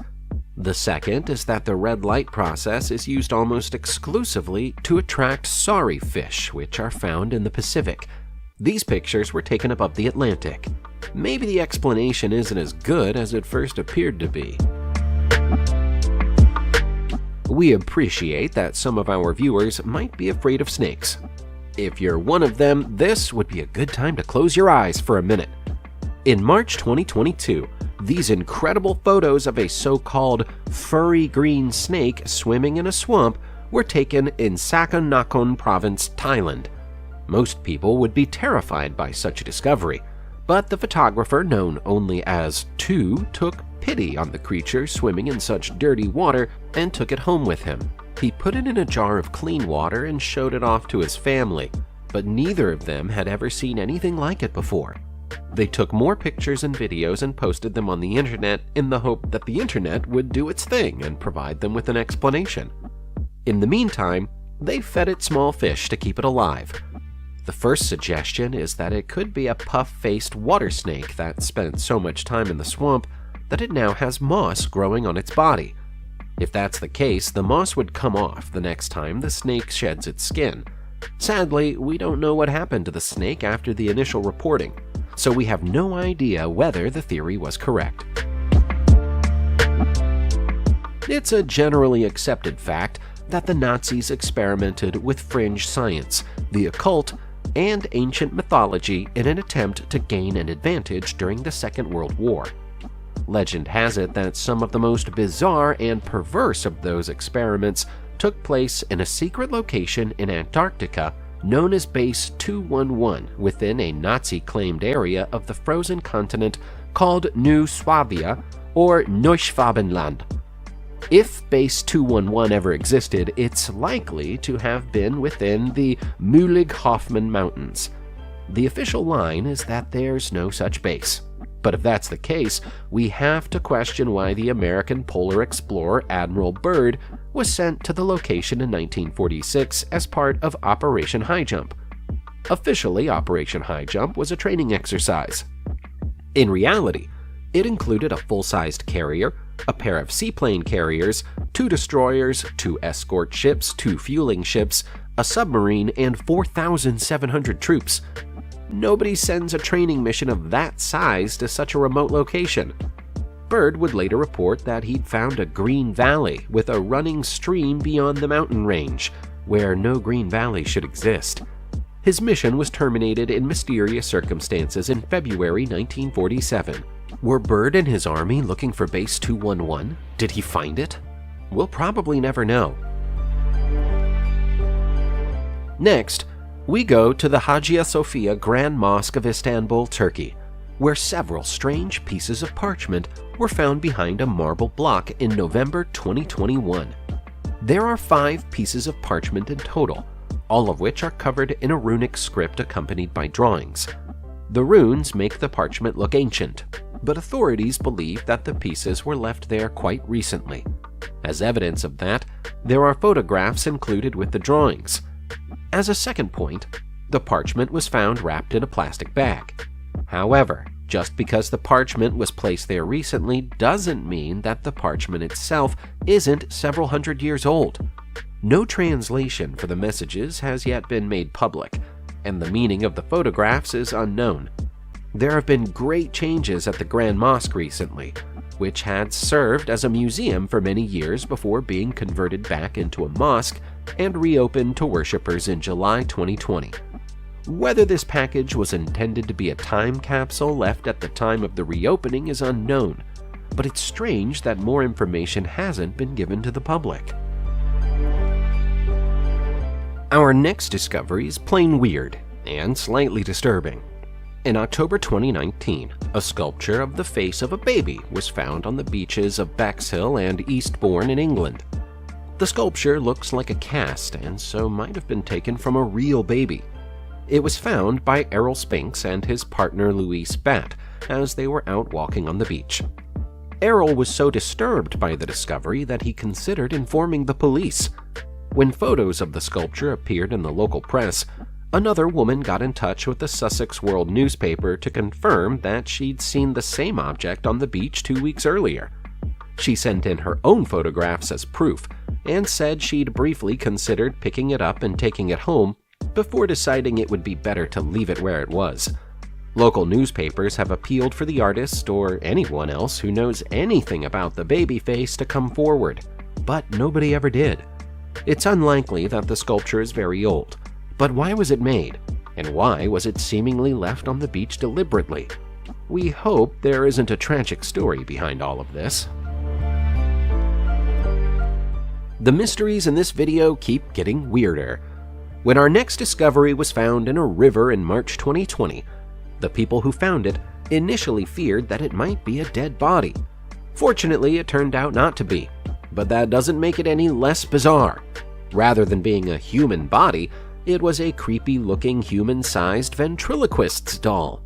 Speaker 2: The second is that the red light process is used almost exclusively to attract sari fish, which are found in the Pacific. These pictures were taken above the Atlantic. Maybe the explanation isn't as good as it first appeared to be. We appreciate that some of our viewers might be afraid of snakes. If you're one of them, this would be a good time to close your eyes for a minute. In March 2022, these incredible photos of a so-called furry green snake swimming in a swamp were taken in Sakon Nakhon Province, Thailand. Most people would be terrified by such a discovery, but the photographer, known only as Tu, took pity on the creature swimming in such dirty water and took it home with him. He put it in a jar of clean water and showed it off to his family, but neither of them had ever seen anything like it before. They took more pictures and videos and posted them on the internet in the hope that the internet would do its thing and provide them with an explanation. In the meantime, they fed it small fish to keep it alive. The first suggestion is that it could be a puff-faced water snake that spent so much time in the swamp that it now has moss growing on its body. If that's the case, the moss would come off the next time the snake sheds its skin. Sadly, we don't know what happened to the snake after the initial reporting, so we have no idea whether the theory was correct. It's a generally accepted fact that the Nazis experimented with fringe science, the occult, and ancient mythology in an attempt to gain an advantage during the Second World War. Legend has it that some of the most bizarre and perverse of those experiments took place in a secret location in Antarctica known as Base 211 within a Nazi-claimed area of the frozen continent called New Swabia or Neuschwabenland. If Base 211 ever existed, it's likely to have been within the Mühlig-Hoffmann Mountains. The official line is that there's no such base. But if that's the case, we have to question why the American polar explorer Admiral Byrd was sent to the location in 1946 as part of Operation High Jump. Officially, Operation High Jump was a training exercise. In reality, it included a full-sized carrier, a pair of seaplane carriers, 2 destroyers, 2 escort ships, 2 fueling ships, a submarine, and 4,700 troops. Nobody sends a training mission of that size to such a remote location. Byrd would later report that he'd found a green valley with a running stream beyond the mountain range, where no green valley should exist. His mission was terminated in mysterious circumstances in February 1947. Were Byrd and his army looking for Base 211? Did he find it? We'll probably never know. Next, we go to the Hagia Sophia Grand Mosque of Istanbul, Turkey, where several strange pieces of parchment were found behind a marble block in November 2021. There are 5 pieces of parchment in total, all of which are covered in a runic script accompanied by drawings. The runes make the parchment look ancient, but authorities believe that the pieces were left there quite recently. As evidence of that, there are photographs included with the drawings. As a second point, the parchment was found wrapped in a plastic bag. However, just because the parchment was placed there recently doesn't mean that the parchment itself isn't several hundred years old. No translation for the messages has yet been made public, and the meaning of the photographs is unknown. There have been great changes at the Grand Mosque recently, which had served as a museum for many years before being converted back into a mosque and reopened to worshippers in July 2020. Whether this package was intended to be a time capsule left at the time of the reopening is unknown, but it's strange that more information hasn't been given to the public. Our next discovery is plain weird. and slightly disturbing. In October 2019, a sculpture of the face of a baby was found on the beaches of Bexhill and Eastbourne in England. The sculpture looks like a cast and so might have been taken from a real baby. It was found by Errol Spinks and his partner Louise Batt as they were out walking on the beach. Errol was so disturbed by the discovery that he considered informing the police. When photos of the sculpture appeared in the local press, another woman got in touch with the Sussex World newspaper to confirm that she'd seen the same object on the beach 2 weeks earlier. She sent in her own photographs as proof and said she'd briefly considered picking it up and taking it home before deciding it would be better to leave it where it was. Local newspapers have appealed for the artist or anyone else who knows anything about the baby face to come forward, but nobody ever did. It's unlikely that the sculpture is very old, but why was it made? And why was it seemingly left on the beach deliberately? We hope there isn't a tragic story behind all of this. The mysteries in this video keep getting weirder. When our next discovery was found in a river in March 2020, the people who found it initially feared that it might be a dead body. Fortunately, it turned out not to be, but that doesn't make it any less bizarre. Rather than being a human body, it was a creepy-looking human-sized ventriloquist's doll.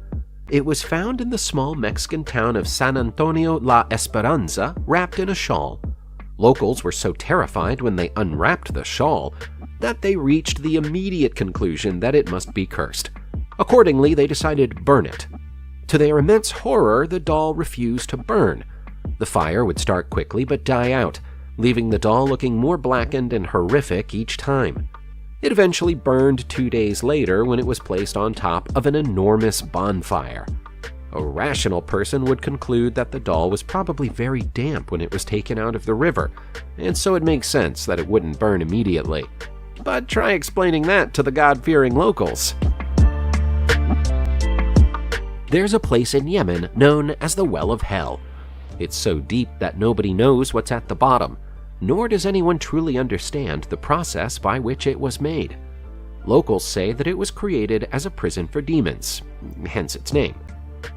Speaker 2: It was found in the small Mexican town of San Antonio La Esperanza, wrapped in a shawl. Locals were so terrified when they unwrapped the shawl that they reached the immediate conclusion that it must be cursed. Accordingly, they decided to burn it. To their immense horror, the doll refused to burn. The fire would start quickly but die out, leaving the doll looking more blackened and horrific each time. It eventually burned 2 days later when it was placed on top of an enormous bonfire. A rational person would conclude that the doll was probably very damp when it was taken out of the river, and so it makes sense that it wouldn't burn immediately. But try explaining that to the God-fearing locals. There's a place in Yemen known as the Well of Hell. It's so deep that nobody knows what's at the bottom, nor does anyone truly understand the process by which it was made. Locals say that it was created as a prison for demons, hence its name.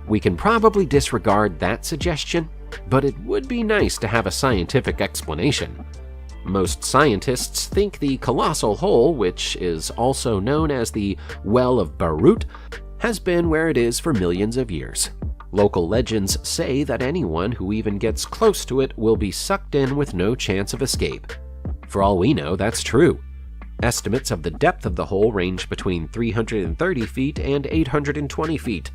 Speaker 2: We can probably disregard that suggestion, but it would be nice to have a scientific explanation. Most scientists think the colossal hole, which is also known as the Well of Beirut, has been where it is for millions of years. Local legends say that anyone who even gets close to it will be sucked in with no chance of escape. For all we know, that's true. Estimates of the depth of the hole range between 330 feet and 820 feet.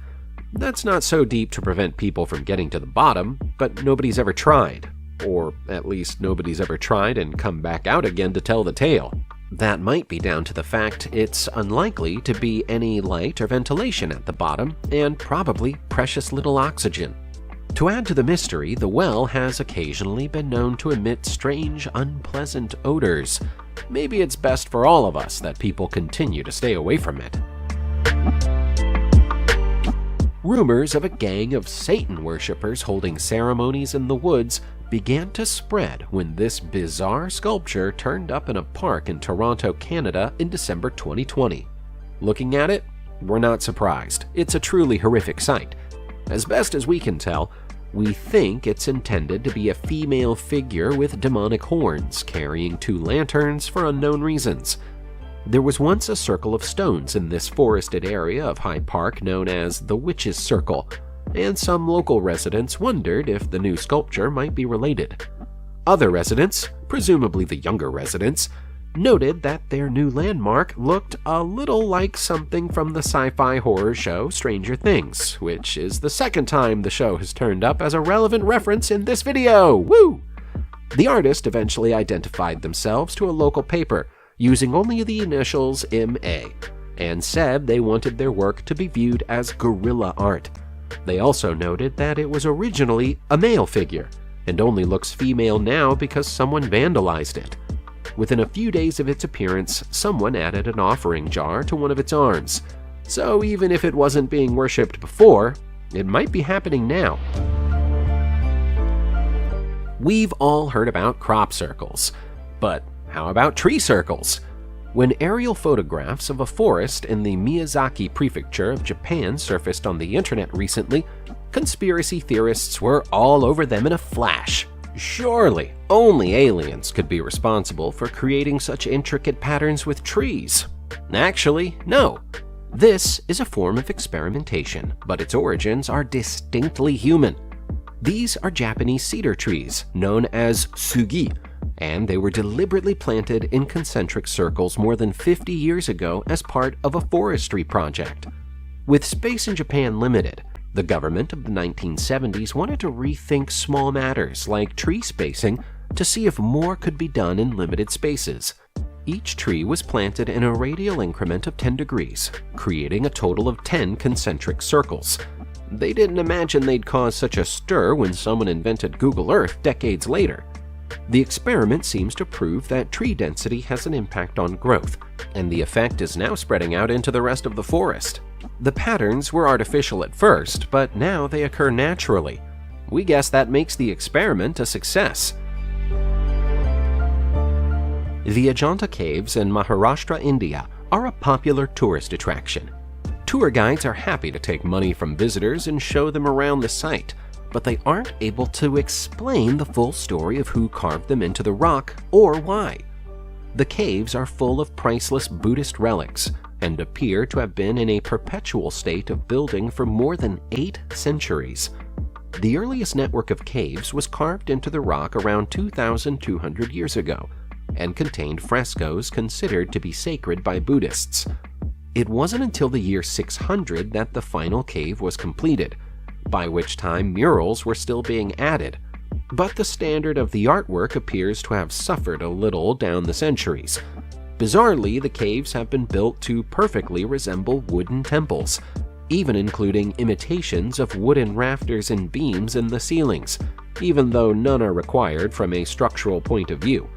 Speaker 2: That's not so deep to prevent people from getting to the bottom, but nobody's ever tried. Or at least nobody's ever tried and come back out again to tell the tale. That might be down to the fact it's unlikely to be any light or ventilation at the bottom, and probably precious little oxygen. To add to the mystery, the well has occasionally been known to emit strange, unpleasant odors. Maybe it's best for all of us that people continue to stay away from it. Rumors of a gang of Satan worshippers holding ceremonies in the woods began to spread when this bizarre sculpture turned up in a park in Toronto, Canada in December 2020. Looking at it, we're not surprised. It's a truly horrific sight. As best as we can tell, we think it's intended to be a female figure with demonic horns carrying 2 lanterns for unknown reasons. There was once a circle of stones in this forested area of Hyde Park known as the Witch's Circle, and some local residents wondered if the new sculpture might be related. Other residents, presumably the younger residents, noted that their new landmark looked a little like something from the sci-fi horror show Stranger Things, which is the second time the show has turned up as a relevant reference in this video. Woo! The artist eventually identified themselves to a local paper, using only the initials MA, and said they wanted their work to be viewed as guerrilla art. They also noted that it was originally a male figure, and only looks female now because someone vandalized it. Within a few days of its appearance, someone added an offering jar to one of its arms. So even if it wasn't being worshipped before, it might be happening now. We've all heard about crop circles, but how about tree circles? When aerial photographs of a forest in the Miyazaki prefecture of Japan surfaced on the internet recently, conspiracy theorists were all over them in a flash. Surely, only aliens could be responsible for creating such intricate patterns with trees. Actually, no. This is a form of experimentation, but its origins are distinctly human. These are Japanese cedar trees, known as sugi, and they were deliberately planted in concentric circles more than 50 years ago as part of a forestry project. With space in Japan limited, the government of the 1970s wanted to rethink small matters like tree spacing to see if more could be done in limited spaces. Each tree was planted in a radial increment of 10 degrees, creating a total of 10 concentric circles. They didn't imagine they'd cause such a stir when someone invented Google Earth decades later. The experiment seems to prove that tree density has an impact on growth, and the effect is now spreading out into the rest of the forest. The patterns were artificial at first, but now they occur naturally. We guess that makes the experiment a success. The Ajanta Caves in Maharashtra, India are a popular tourist attraction. Tour guides are happy to take money from visitors and show them around the site, but they aren't able to explain the full story of who carved them into the rock or why. The caves are full of priceless Buddhist relics and appear to have been in a perpetual state of building for more than 8 centuries. The earliest network of caves was carved into the rock around 2,200 years ago and contained frescoes considered to be sacred by Buddhists. It wasn't until the year 600 that the final cave was completed, by which time murals were still being added, but the standard of the artwork appears to have suffered a little down the centuries. Bizarrely, the caves have been built to perfectly resemble wooden temples, even including imitations of wooden rafters and beams in the ceilings, even though none are required from a structural point of view.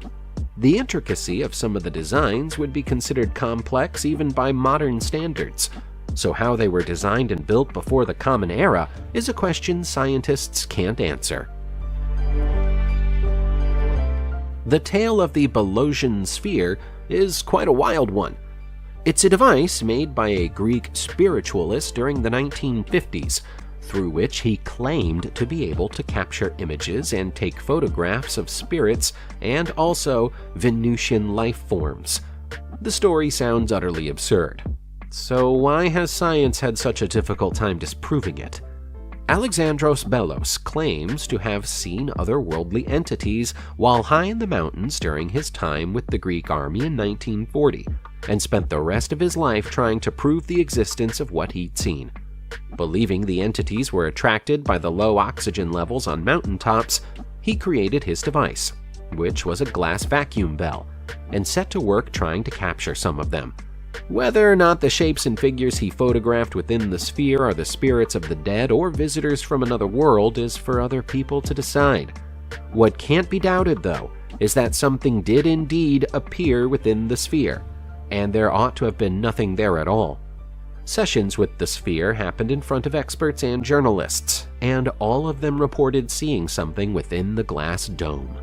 Speaker 2: The intricacy of some of the designs would be considered complex even by modern standards, so how they were designed and built before the Common Era is a question scientists can't answer. The tale of the Bolosian sphere is quite a wild one. It's a device made by a Greek spiritualist during the 1950s, through which he claimed to be able to capture images and take photographs of spirits and also Venusian life forms. The story sounds utterly absurd. So why has science had such a difficult time disproving it? Alexandros Bellos claims to have seen otherworldly entities while high in the mountains during his time with the Greek army in 1940, and spent the rest of his life trying to prove the existence of what he'd seen. Believing the entities were attracted by the low oxygen levels on mountaintops, he created his device, which was a glass vacuum bell, and set to work trying to capture some of them. Whether or not the shapes and figures he photographed within the sphere are the spirits of the dead or visitors from another world is for other people to decide. What can't be doubted, though, is that something did indeed appear within the sphere, and there ought to have been nothing there at all. Sessions with the sphere happened in front of experts and journalists, and all of them reported seeing something within the glass dome.